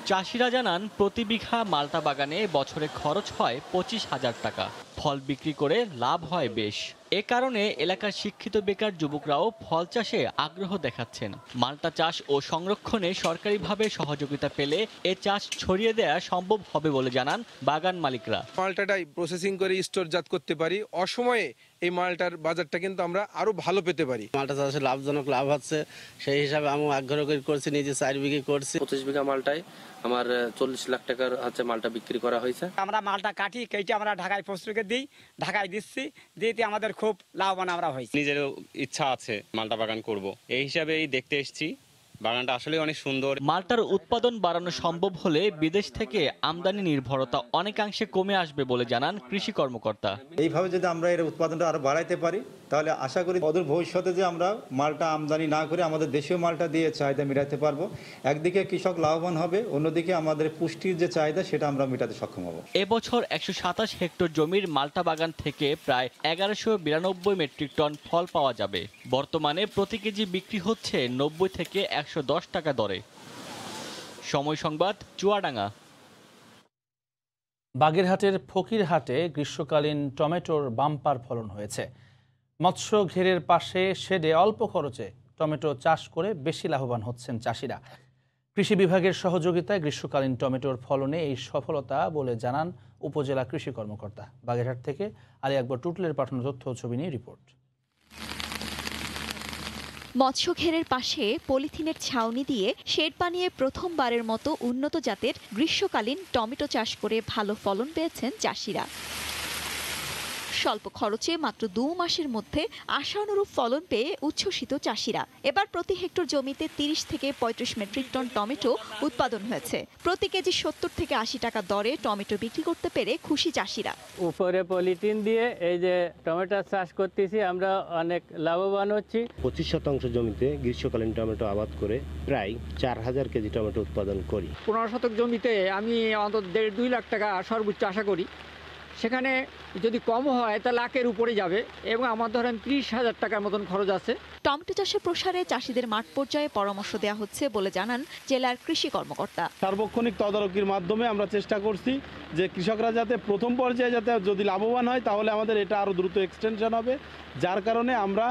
চাষিরা জানান প্রতি বিঘা মাল্টা বাগানে বছরে খরচ হয় 25,000 টাকা। ফল বিক্রি করে লাভ হয় বেশ। এ কারণে এলাকার শিক্ষিত বেকার যুবকরাও ফল চাষে আগ্রহ দেখাচ্ছেন। মাল্টা চাষ ও সংরক্ষণে সরকারিভাবে সহযোগিতা পেলে এ চাষ ছড়িয়ে দেওয়া সম্ভব হবে বলে জানান বাগান মালিকরা। মালটাটাই প্রসেসিং করে স্টোরজাত করতে পারি, অসময়ে এই মালটার বাজারটা কিন্তু আমরা আরো ভালো পেতে পারি। মালটা চাষে লাভজনক লাভ হচ্ছে, সেই হিসাবে আমি আগ্রহ করে করছি, নিজে 4 বিঘে করছি। 25 বিঘা মালটায় আমার 40 লাখ টাকার মালটা বিক্রি করা হয়েছে। আমরা মালটা কাটি কেটে আমরা ঢাকায় প্রস্তুতকে দিই, ঢাকায় দিচ্ছি, দিতে আমাদের খুব লাভবান আমরা হয়েছি। নিজেরও ইচ্ছা আছে মালটা বাগান করব, এই হিসাবেই দেখতে এসেছি। বাগানটা আসলে অনেক সুন্দর। মাল্টার উৎপাদন বাড়ানো সম্ভব হলে বিদেশ থেকে আমদানি নির্ভরতা অনেকাংশে কমে আসবে বলে জানান কৃষি কর্মকর্তা। এইভাবে যদি আমরা এর উৎপাদনটা আরো বাড়াইতে পারি তাহলে আশা করি অদূর ভবিষ্যতে যে আমরা মালটা আমদানি না করে আমাদের দেশীয় মালটা দিয়ে চাহিদা মেটাতে পারবো। একদিকে কৃষক লাভবান হবে, অন্যদিকে আমাদের পুষ্টির যে চাহিদা সেটা আমরা মেটাতে সক্ষম হব। এবছর 127 হেক্টর জমির মাল্টা বাগান থেকে প্রায় 1192 মেট্রিক টন ফল পাওয়া যাবে। বর্তমানে প্রতি কেজি বিক্রি হচ্ছে 90 থেকে 110 টাকা দরে। সময় সংবাদ, চুয়াডাঙ্গা। বাগেরহাটের ফকিরহাটে গ্রীষ্মকালীন টমেটোর বাম্পার ফলন হয়েছে। মৎস্য ঘেরের পাশে শেডে অল্প খরচে টমেটো চাষ করে বেশি লাভবান হচ্ছেন চাষিরা। কৃষি বিভাগের সহযোগিতায় গ্রীষ্মকালীন টমেটোর ফলনে এই সফলতা বলে জানান উপজেলা কৃষি কর্মকর্তা। বাগেরহাট থেকে আলী আকবর টুটলের পাঠানো তথ্য ও ছবি নিয়ে রিপোর্ট। মৎস্য ঘেরের পাশে পলিথিনের ছাউনি দিয়ে শেড বানিয়ে প্রথমবারের মতো উন্নত জাতের গ্রীষ্মকালীন টমেটো চাষ করে ভালো ফলন পেয়েছেন চাষিরা। স্বল্প খরচে মাত্র 2 মাসের মধ্যে আশানুরূপ ফলন পেয়ে উচ্ছ্বসিত চাষিরা। এবার প্রতি হেক্টর জমিতে 30 থেকে 35 মেট্রিক টন টমেটো উৎপাদন হয়েছে। প্রতি কেজি 70 থেকে 80 টাকা দরে টমেটো বিক্রি করতে পেরে খুশি চাষিরা। উপরে পলিথিন দিয়ে এই যে টমেটো চাষ করতেছি, আমরা অনেক লাভবান হচ্ছি। 25% জমিতে গ্রীষ্মকালীন টমেটো আবাদ করে প্রায় 4000 কেজি টমেটো উৎপাদন করি। 15 শতক জমিতে আমি অন্তত 1.5-2 লাখ টাকা সর্বোচ্চ আশা করি। সেখানে যদি কম হয় তা লাখের উপরে যাবে এবং আমার ধরেন 30,000 টাকার মতন খরচ আছে। টমেটো চাষে প্রসারে চাষিদের মাঠ পর্যায়ে পরামর্শ দেওয়া হচ্ছে বলে জানান জেলার কৃষি কর্মকর্তা। সার্বক্ষণিক তদারকির মাধ্যমে আমরা চেষ্টা করছি যে কৃষকরা যাতে প্রথম পর্যায়ে যাতে যদি লাভবান হয় তাহলে আমাদের এটা আরো দ্রুত এক্সটেনশন হবে, যার কারণে আমরা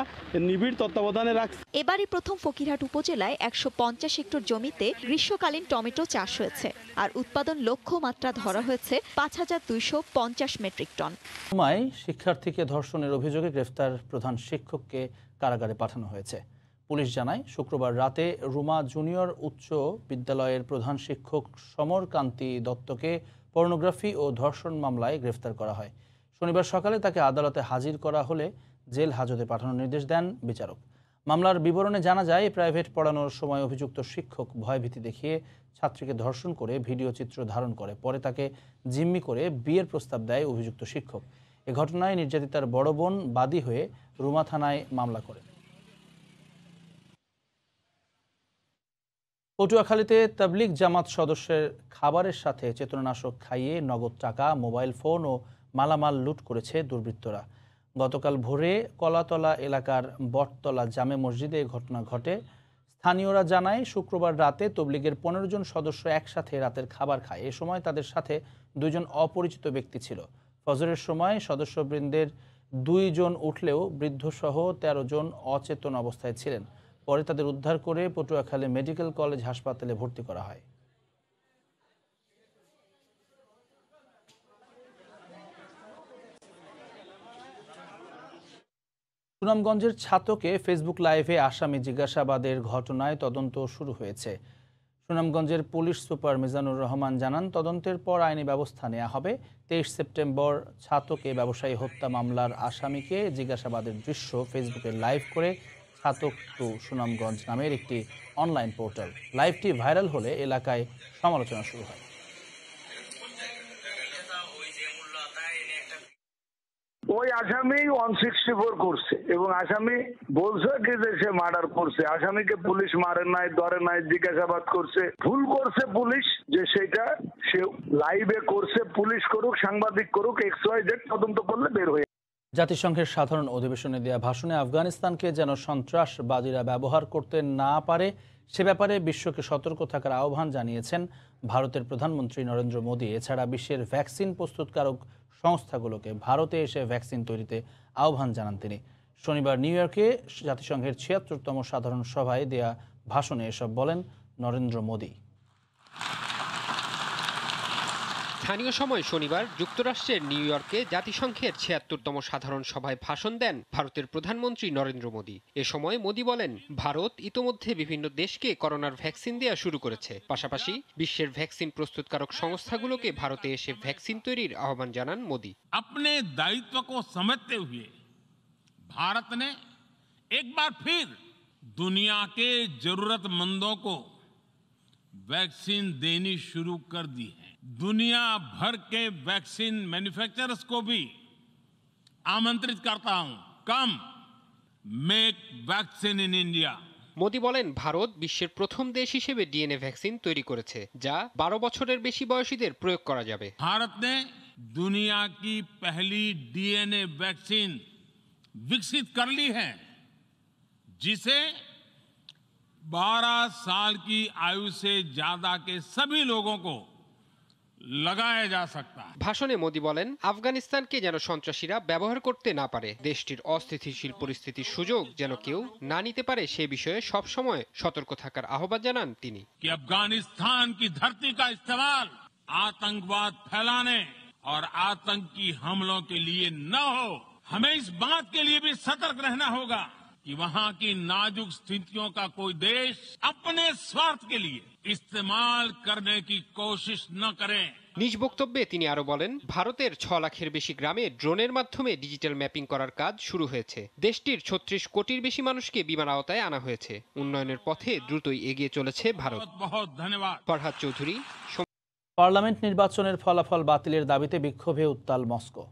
নিবিড় তত্ত্বাবধানে রাখছি। এবারই প্রথম ফকিরহাট উপজেলায় 150 হেক্টর জমিতে গ্রীষ্মকালীন টমেটো চাষ হয়েছে, আর উৎপাদন লক্ষ্যমাত্রা ধরা হয়েছে 5250 মেট্রিক টন। শিক্ষার্থীকে ধর্ষণের অভিযোগে গ্রেফতার প্রধান শিক্ষককে কারাগারে পাঠানো হয়েছে। পুলিশ জানায় শুক্রবার রাতে রুমা জুনিয়র উচ্চ বিদ্যালয়ের প্রধান শিক্ষক সমরকান্তি দত্তকে পর্নোগ্রাফি ও ধর্ষণ মামলায় গ্রেফতার করা হয়। শনিবার সকালে তাকে আদালতে হাজির করা হলে জেল হাজতে পাঠানোর নির্দেশ দেন বিচারক। মামলার বিবরণে জানা যায় প্রাইভেট পড়ানোর সময় অভিযুক্ত শিক্ষক ভয়ভীতি দেখিয়ে ছাত্রীকে ধর্ষণ করে ভিডিও চিত্র ধারণ করে, পরে তাকে জিম্মি করে বিয়ের প্রস্তাব দেয় অভিযুক্ত শিক্ষক। এ ঘটনায় নির্যাতিতার বড় বোন বাদী হয়ে রুমা থানায় মামলা করেন। পটুয়াখালীতে তাবলিগ জামাত সদস্যের খাবারের সাথে চেতনানাশক খাইয়ে নগদ টাকা, মোবাইল ফোন ও মালামাল লুট করেছে দুর্বৃত্তরা। গতকাল ভোরে কলাতলা এলাকার বটতলা জামে মসজিদে ঘটনা ঘটে। স্থানীয়রা জানায় শুক্রবার রাতে তবলিগের 15 জন সদস্য একসাথে রাতের খাবার খায়। এ সময় তাদের সাথে 2 জন অপরিচিত ব্যক্তি ছিল। ফজরের সময় সদস্যবৃন্দের 2 জন উঠলেও বৃদ্ধসহ 13 জন অচেতন অবস্থায় ছিলেন। পরে তাদের উদ্ধার করে পটুয়াখালী মেডিকেল কলেজ হাসপাতালে ভর্তি করা হয়। সুনামগঞ্জের ছাতকে ফেসবুক লাইভে আসামি জিজ্ঞাসাবাদের ঘটনায় তদন্ত শুরু হয়েছে। সুনামগঞ্জের পুলিশ সুপার মিজানুর রহমান জানান, তদন্তের পর আইনি ব্যবস্থা নেওয়া হবে। 23 সেপ্টেম্বর ছাতকে ব্যবসায়ী হত্যা মামলার আসামিকে জিজ্ঞাসাবাদের দৃশ্য ফেসবুকে লাইভ করে ছাতক টু সুনামগঞ্জ নামের একটি অনলাইন পোর্টাল। লাইভটি ভাইরাল হলে এলাকায় সমালোচনা শুরু হয়। ওই আসামি 164 করছে এবং আসামি বলছে কি যে সে মার্ডার করছে। আসামিকে পুলিশ মারে নাই, ধরে নাই, জিজ্ঞাসাবাদ করছে। ভুল করছে পুলিশ যে সেটা সে লাইভে করছে। পুলিশ করুক, সাংবাদিক করুক, XYZ তদন্ত করলে বের হয়ে। জাতিসংঘের সাধারণ অধিবেশনে দেয়া ভাষণে আফগানিস্তানকে যেন সন্ত্রাসবাদীরা ব্যবহার করতে না পারে সে ব্যাপারে বিশ্বকে সতর্ক থাকার আহ্বান জানিয়েছেন ভারতের প্রধানমন্ত্রী নরেন্দ্র মোদী। এছাড়া বিশ্বের ভ্যাকসিন প্রস্তুতকারক সংস্থাগুলোকে ভারতে এসে ভ্যাকসিন তৈরিতে আহ্বান জানান তিনি। শনিবার নিউ ইয়র্কে জাতিসংঘের ৭৬তম সাধারণ সভায় দেয়া ভাষণে এসব বলেন নরেন্দ্র মোদী। স্থানীয় সময় শনিবার যুক্তরাষ্ট্রের নিউ ইয়র্কে জাতিসংঘের ৭৬তম সাধারণ সভায় ভাষণ দেন ভারতের প্রধানমন্ত্রী নরেন্দ্র মোদী। এ সময় মোদী বলেন, ভারত ইতোমধ্যে বিভিন্ন দেশকে করোনার ভ্যাকসিন দেওয়া শুরু করেছে। পাশাপাশি বিশ্বের ভ্যাকসিন প্রস্তুতকারক সংস্থাগুলোকে ভারতে এসে ভ্যাকসিন তৈরির আহ্বান জানান মোদী। अपने दायित्व को समझते हुए भारत ने एक बार फिर दुनिया के जरूरतमंदों को वैक्सीन देनी शुरू कर दी है। दुनिया भर के वैक्सीन मैन्युफैक्चरर्स को भी आमंत्रित करता हूं, कम make vaccine in India. Modi বলেন, ভারত বিশ্বের প্রথম দেশ হিসেবে ডিএনএ ভ্যাকসিন তৈরি করেছে, যা 12 বছরের বেশি বয়সীদের প্রয়োগ করা যাবে। भारत ने दुनिया की पहली डीएनए वैक्सीन विकसित कर ली है, जिसे 12 साल की आयु से ज्यादा के सभी लोगों को लगाया जा सकता है। ভাষণে মোদী বলেন, আফগানিস্তানকে যেন সন্ত্রাসীরা ব্যবহার করতে না পারে, দেশটির অস্থিতিশীল পরিস্থিতির সুযোগ যেন কেউ না নিতে পারে সে বিষয়ে সব সময় সতর্ক থাকার আহ্বান জানান তিনি। कि अफगानिस्तान की धरती का इस्तेमाल आतंकवाद फैलाने और आतंकी हमलों के लिए न हो। हमें इस बात के लिए भी सतर्क रहना होगा कि वहां की नाजुक स्थितियों का कोई देश अपने स्वार्थ के लिए इस्तेमाल करने की कोशिश न करे। নিজ বক্তব্যে তিনি আরো বলেন, ভারতের 6 লাখের বেশি গ্রামে ড্রোনের মাধ্যমে ডিজিটাল ম্যাপিং করার কাজ শুরু হয়েছে। দেশটির 36 কোটির বেশি মানুষকে বিমান আওতায় আনা হয়েছে। উন্নয়নের পথে দ্রুতই এগিয়ে চলেছে ভারত। बहुत धन्यवाद। ফরহাদ চৌধুরী। পার্লামেন্ট নির্বাচনের ফলাফল বাতিলের দাবিতে বিক্ষোভে উত্তাল মস্কো।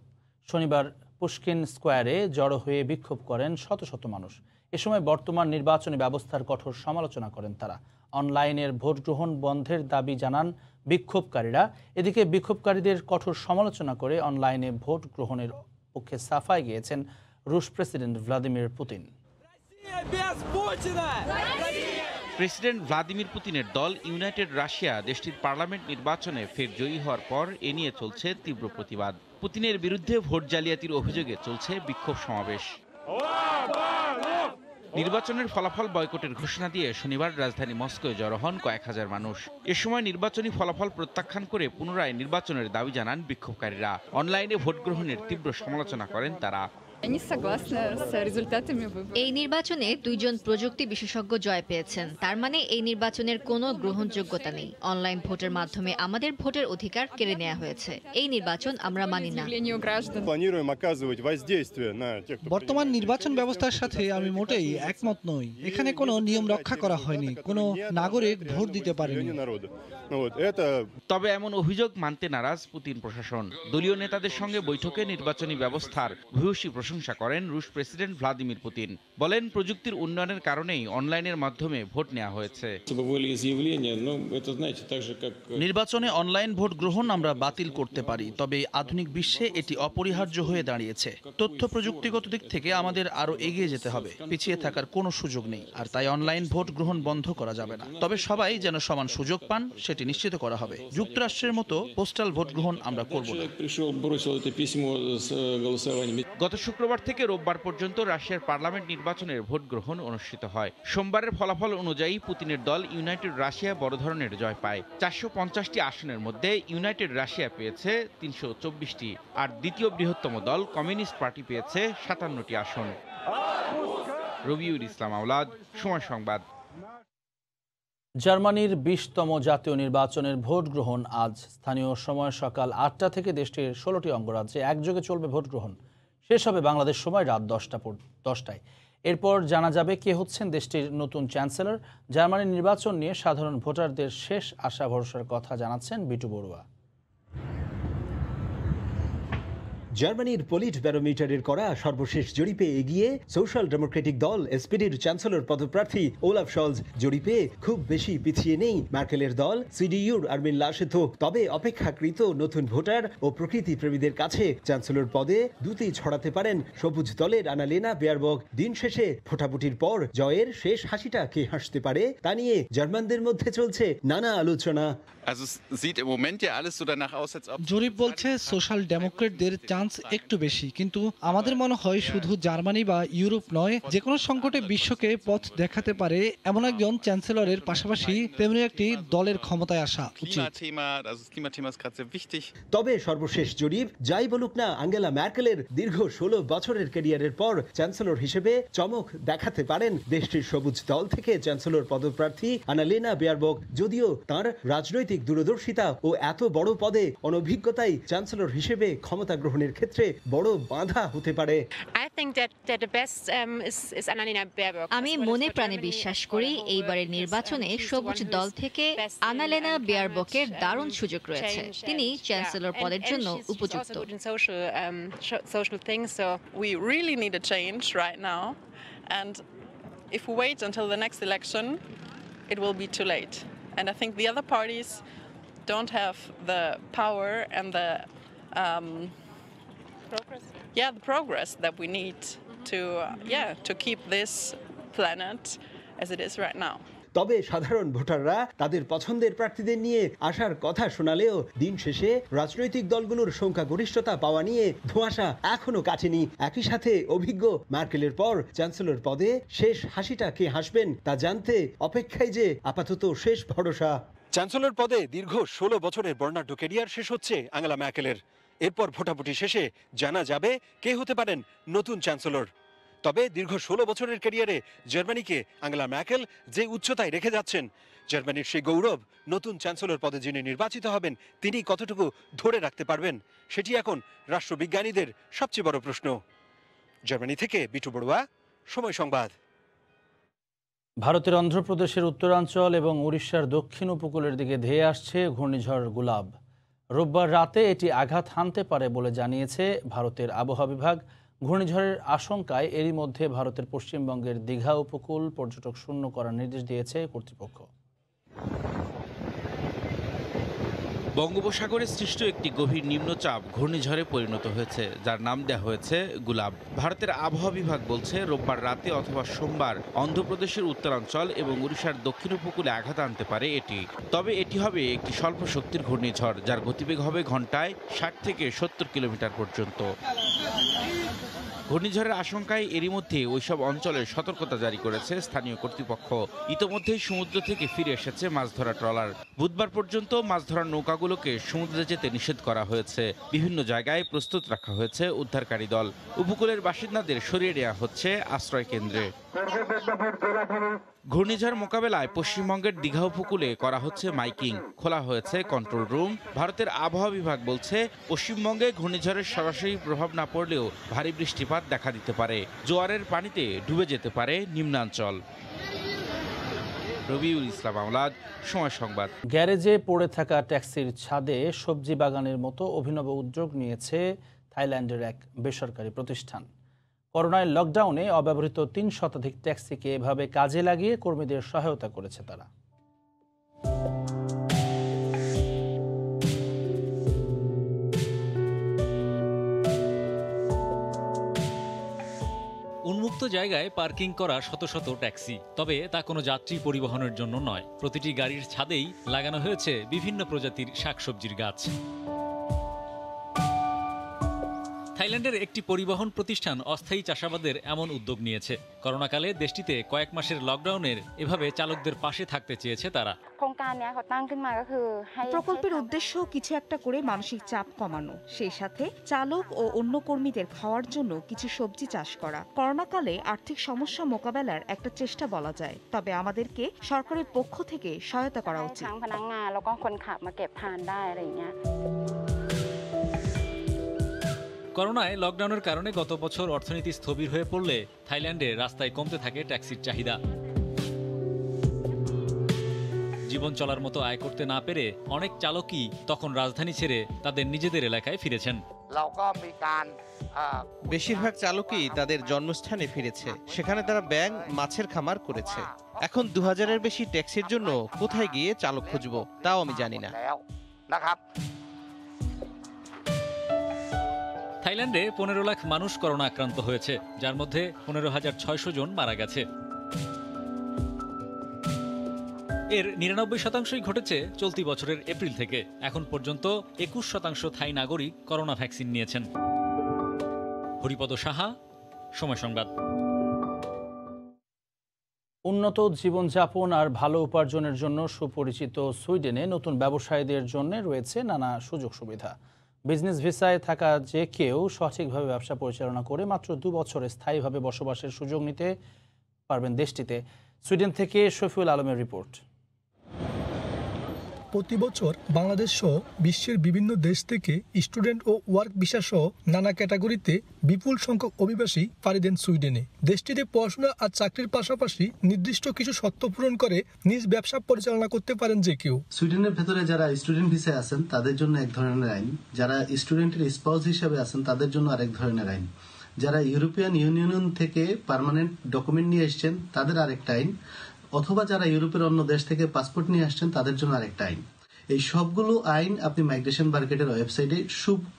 শনিবার পুশকিন স্কোয়ারে জড়ো হয়ে বিক্ষোভ করেন শত শত মানুষ। এ সময় বর্তমান নির্বাচনী ব্যবস্থার কঠোর সমালোচনা করেন তারা। অনলাইনের ভোট গ্রহণ বন্ধের দাবি জানান বিক্ষোভকারীরা। এদিকে বিক্ষোভকারীদের কঠোর সমালোচনা করে অনলাইনে ভোট গ্রহণের পক্ষে সাফাই গিয়েছেন রুশ president Vladimir Putin. President Vladimir পুতিনের দল ইউনাইটেড রাশিয়া দেশটির পার্লামেন্ট নির্বাচনে ফের জয়ী হওয়ার পর এ নিয়ে চলছে তীব্র প্রতিবাদ। পুতিনের বিরুদ্ধে ভোট জালিয়াতির অভিযোগে চলছে বিক্ষোভ সমাবেশ। নির্বাচনের ফলাফল বয়কটের ঘোষণা দিয়ে শনিবার রাজধানী মস্কোয় জড়ো হন কয়েক হাজার মানুষ। এ সময় নির্বাচনী ফলাফল প্রত্যাখ্যান করে পুনরায় নির্বাচনের দাবি জানান বিক্ষোভকারীরা। অনলাইনে ভোট গ্রহণের তীব্র সমালোচনা করেন তারা। এই নির্বাচনে 2 জন প্রযুক্তি বিশেষজ্ঞ জয় পেয়েছেন। তার মানে এই নির্বাচনের কোনো গ্রহণযোগ্যতা নেই। অনলাইন ভোটের মাধ্যমে আমাদের ভোটের অধিকার কেড়ে নেওয়া হয়েছে। এই নির্বাচন আমরা মানি না। বর্তমান নির্বাচন ব্যবস্থার সাথে আমি মোটেই একমত নই। এখানে কোনো নিয়ম রক্ষা করা হয়নি, কোনো নাগরিক ভোট দিতে পারেনি। তবে এমন অভিযোগ মানতে নারাজ পুতিন প্রশাসন। দলীয় নেতাদের সঙ্গে বৈঠকে নির্বাচনী ব্যবস্থার ভূয়সী প্রশংসা করেন রুশ প্রেসিডেন্ট ভ্লাদিমির পুতিন। বলেন, প্রযুক্তির উন্নয়নের কারণেই অনলাইনের মাধ্যমে ভোট নেওয়া হয়েছে। নির্বাচনে অনলাইন ভোট গ্রহণ আমরা বাতিল করতে পারি, তবে আধুনিক বিশ্বে এটি অপরিহার্য হয়ে দাঁড়িয়েছে। তথ্য প্রযুক্তিগত দিক থেকে আমাদের আরো এগিয়ে যেতে হবে, পিছিয়ে থাকার কোনো সুযোগ নেই। আর তাই অনলাইন ভোট গ্রহণ বন্ধ করা যাবে না। তবে সবাই যেন সমান সুযোগ পান সেটি নিশ্চিত করা হবে। যুক্তরাষ্ট্রের মতো পোস্টাল ভোট গ্রহণ আমরা করব না। গত শুক্রবার থেকে রোববার পর্যন্ত রাশিয়ার পার্লামেন্ট নির্বাচনের ভোট গ্রহণ অনুষ্ঠিত হয়। সোমবারের ফলাফল অনুযায়ী পুতিনের দল ইউনাইটেড রাশিয়া বড় ধরনের জয় পায়। 450টি আসনের মধ্যে ইউনাইটেড রাশিয়া পেয়েছে 324টি, আর দ্বিতীয় বৃহত্তম দল কমিউনিস্ট পার্টি পেয়েছে 57টি আসন। রবিউল ইসলাম আওলাদ, সময় সংবাদ। জার্মানির 20তম জাতীয় নির্বাচনের ভোট গ্রহণ আজ। স্থানীয় সময় সকাল 8টা থেকে দেশটির 16টি অঙ্গরাজ্যে একযোগে চলবে ভোট গ্রহণ। শেষ হবে বাংলাদেশ সময় রাত 10টায়। এরপর জানা যাবে কে হচ্ছেন দেশটির নতুন চ্যান্সেলর। জার্মানির নির্বাচন নিয়ে সাধারণ ভোটারদের শেষ আশা ভরসার কথা জানাচ্ছেন বিটু বড়ুয়া। জার্মানির পলিট ব্যারোমিটারের করা সর্বশেষ জরিপে এগিয়ে সোশ্যাল ডেমোক্রেটিক দল এসপিডির চ্যান্সেলর পদপ্রার্থী ওলাফ শলজ। জরিপে খুব বেশি পিছিয়ে নেই ম্যার্কেলের দল সিডিইউর আর্মিন লাশেথ। তবে অপেক্ষাকৃত নতুন ভোটার ও প্রকৃতি প্রেমীদের কাছে চ্যান্সেলর পদে দুটি ছড়াতে পারেন সবুজ দলের আনালেনা বেয়ারবক। দিন শেষে ভোটাভুটির পর জয়ের শেষ হাসিটা কে হাসতে পারে তা নিয়ে জার্মানদের মধ্যে চলছে নানা আলোচনা। জরিপ বলছে সোশ্যাল ডেমোক্রেটদের চান্স একটু বেশি, কিন্তু আমাদের মনে হয় শুধু জার্মানি বা ইউরোপ নয়, যে কোনো সংকটে বিশ্বকে পথ দেখাতে পারে এমন একজন চ্যান্সেলরের পাশাপাশি তেমনি একটি দলের ক্ষমতায় আসা উচিত। তবে সর্বশেষ জরিপ যাই বলুক না, আঙ্গেলা ম্যার্কেলের দীর্ঘ 16 বছরের ক্যারিয়ারের পর চ্যান্সেলর হিসেবে চমক দেখাতে পারেন দেশটির সবুজ দল থেকে চ্যান্সেলর পদপ্রার্থী আনালেনা বেয়ারবক। যদিও তার রাজনৈতিক দূরদর্শিতা ও এত বড় পদে অনভিজ্ঞতাই চ্যান্সেলর হিসেবে ক্ষমতা গ্রহণের ক্ষেত্রে বড় বাধা হতে পারে। আমি মনে প্রাণে বিশ্বাস করি এইবারের নির্বাচনে সবুজ দল থেকে আনালেনা বেয়ারবকের দারুণ সুযোগ রয়েছে। তিনি চ্যান্সেলর পদের জন্য উপযুক্ত। And I think the other parties don't have the power and the progress that we need to keep this planet as it is right now. তবে সাধারণ ভোটাররা তাদের পছন্দের প্রার্থীদের নিয়ে আসার কথা শোনালেও দিন শেষে রাজনৈতিক দলগুলোর সংখ্যাগরিষ্ঠতা পাওয়া নিয়ে ধোঁয়াশা এখনো কাটেনি। একই সাথে অভিজ্ঞ মার্কেলের পর চ্যান্সেলর পদে শেষ হাসিটা কে হাসবেন তা জানতে অপেক্ষায় যে আপাতত শেষ ভরসা। চ্যান্সেলর পদে দীর্ঘ 16 বছরের বর্ণাঢ্য ক্যারিয়ার শেষ হচ্ছে আঙ্গেলা ম্যার্কেলের। এরপর ভোটাভুটি শেষে জানা যাবে কে হতে পারেন নতুন চ্যান্সেলর। তবে দীর্ঘ 16 বছরের ক্যারিয়ারে জার্মানিকে আঙ্গেলা ম্যার্কেল যে উচ্চতায় রেখে যাচ্ছেন, জার্মানির সেই গৌরব নতুন চ্যান্সেলর পদে যিনি নির্বাচিত হবেন তিনি কতটুকু ধরে রাখতে পারবেন, সেটি এখন রাষ্ট্রবিজ্ঞানীদের সবচেয়ে বড় প্রশ্ন। জার্মানি থেকে বিটু বড়ুয়া, সময় সংবাদ। ভারতের অন্ধ্রপ্রদেশের উত্তরাঞ্চল এবং উড়িষ্যার দক্ষিণ উপকূলের দিকে ধেয়ে আসছে ঘূর্ণিঝড় গুলাব। রোববার রাতে এটি আঘাত হানতে পারে বলে জানিয়েছে ভারতের আবহাওয়া বিভাগ। ঘূর্ণিঝড়ের আশঙ্কায় এরই মধ্যে ভারতের পশ্চিমবঙ্গের দীঘা উপকূল পর্যটক শূন্য করার নির্দেশ দিয়েছে কর্তৃপক্ষ। বঙ্গোপসাগরে সৃষ্ট একটি গভীর নিম্নচাপ ঘূর্ণিঝড়ে পরিণত হয়েছে, যার নাম দেওয়া হয়েছে গুলাব। ভারতের আবহাওয়া বিভাগ বলছে রোববার রাতে অথবা সোমবার অন্ধ্রপ্রদেশের উত্তরাঞ্চল এবং উড়িষ্যার দক্ষিণ উপকূলে আঘাত আনতে পারে এটি। তবে এটি হবে একটি স্বল্প শক্তির ঘূর্ণিঝড়, যার গতিবেগ হবে ঘন্টায় 60 থেকে 70 কিলোমিটার পর্যন্ত। ঘূর্ণিঝড়ের আশঙ্কায় এরই মধ্যে ওইসব অঞ্চলের সতর্কতা জারি করেছে স্থানীয় কর্তৃপক্ষ। ইতোমধ্যেই সমুদ্র থেকে ফিরে এসেছে মাছ ধরা ট্রলার। বুধবার পর্যন্ত মাছ ধরার নৌকাগুলোকে সমুদ্রে যেতে নিষেধ করা হয়েছে। বিভিন্ন জায়গায় প্রস্তুত রাখা হয়েছে উদ্ধারকারী দল। উপকূলের বাসিন্দাদের সরিয়ে নেওয়া হচ্ছে আশ্রয় কেন্দ্রে। ঘূর্ণিঝড় মোকাবেলায় পশ্চিমবঙ্গের দীঘা উপকূলে করা হচ্ছে মাইকিং, খোলা হয়েছে কন্ট্রোল রুম। ভারতের আবহাওয়া বিভাগ বলছে পশ্চিমবঙ্গে ঘূর্ণিঝড়ের সরাসরি প্রভাব না পড়লেও ভারী বৃষ্টিপাত দেখা দিতে পারে। জোয়ারের পানিতে ডুবে যেতে পারে নিম্নাঞ্চল। রবিউল ইসলাম আওলাদ, সময় সংবাদ। গ্যারেজে পড়ে থাকা ট্যাক্সির ছাদে সবজি বাগানের মতো অভিনব উদ্যোগ নিয়েছে থাইল্যান্ডের এক বেসরকারি প্রতিষ্ঠান। করোনায় লকডাউনে অব্যবহৃত 3 শতাধিক ট্যাক্সিকে এভাবে কাজে লাগিয়ে কর্মীদের সহায়তা করেছে তারা। উন্মুক্ত জায়গায় পার্কিং করা শত শত ট্যাক্সি, তবে তা কোনো যাত্রী পরিবহনের জন্য নয়। প্রতিটি গাড়ির ছাদেই লাগানো হয়েছে বিভিন্ন প্রজাতির শাকসবজির গাছ। থাইল্যান্ডের একটি পরিবহন প্রতিষ্ঠান অস্থায়ী চাষাবাদের এমন উদ্যোগ নিয়েছে। করোনাকালে দেশটিতে কয়েক মাসের লকডাউনের এভাবে চালকদের পাশে থাকতে চেয়েছে তারা। প্রকল্পের উদ্দেশ্য কিছু একটা করে মানসিক চাপ কমানো, সেই সাথে চালক ও অন্য কর্মীদের খাওয়ার জন্য কিছু সবজি চাষ করা। করোনাকালে আর্থিক সমস্যা মোকাবেলার একটা চেষ্টা বলা যায়, তবে আমাদেরকে সরকারের পক্ষ থেকে সহায়তা করা উচিত। করোনায় লকডাউনের কারণে গত বছর অর্থনীতি স্থবির হয়ে পড়লে থাইল্যান্ডে রাস্তায় কমতে থাকে ট্যাক্সির চাহিদা। জীবন চলার মতো আয় করতে না পেরে অনেক চালকই তখন রাজধানী ছেড়ে তাদের নিজেদের এলাকায় ফিরেছেন। বেশিরভাগ চালকই তাদের জন্মস্থানে ফিরেছে, সেখানে তারা ব্যাঙ মাছের খামার করেছে। এখন 2000-এর বেশি ট্যাক্সির জন্য কোথায় গিয়ে চালক খুঁজবো তাও আমি জানি না। থাইল্যান্ডে 15 লাখ মানুষ করোনা আক্রান্ত হয়েছে, যার মধ্যে 15,600 জন মারা গেছে। এর 99% ঘটেছে চলতি বছরের এপ্রিল থেকে। এখন পর্যন্ত 21% থাই নাগরিক করোনা ভ্যাকসিন নিয়েছেন। হরিপদ সাহা, সময় সংবাদ। উন্নত জীবনযাপন আর ভালো উপার্জনের জন্য সুপরিচিত সুইডেনে নতুন ব্যবসায়ীদের জন্য রয়েছে নানা সুযোগ সুবিধা। বিজনেস ভিসায় থাকা যে কেউ সঠিকভাবে ব্যবসা পরিচালনা করে মাত্র 2 বছরে স্থায়ীভাবে বসবাসের সুযোগ নিতে পারবেন দেশটিতে। সুইডেন থেকে শফিউল আলমের রিপোর্ট। প্রতি বছর বাংলাদেশ সহ বিশ্বের বিভিন্ন দেশ থেকে স্টুডেন্ট ও ওয়ার্ক ভিসা সহ নানা ক্যাটাগরিতে বিপুল সংখ্যক অভিবাসী পাড়ি দেন সুইডেনে। দেশটিতে পড়াশোনা আর চাকরির পাশাপাশি নির্দিষ্ট কিছু শর্ত পূরণ করে নিজ ব্যবসা পরিচালনা করতে পারেন যে কেউ। সুইডেনের ভেতরে যারা স্টুডেন্ট ভিসায় আছেন তাদের জন্য এক ধরনের আইন, যারা স্টুডেন্টের স্পাউস হিসেবে আছেন তাদের জন্য আরেক ধরনের আইন, যারা ইউরোপিয়ান ইউনিয়ন থেকে পার্মানেন্ট ডকুমেন্ট নিয়ে এসছেন তাদের আরেকটা আইন, অথবা যারা ইউরোপের অন্য দেশ থেকে পাসপোর্ট নিয়ে আসছেন তাদের জন্য আরেকটা আইন। এই সবগুলো আইন আপনি মাইগ্রেশন মার্কেটের ওয়েবসাইটে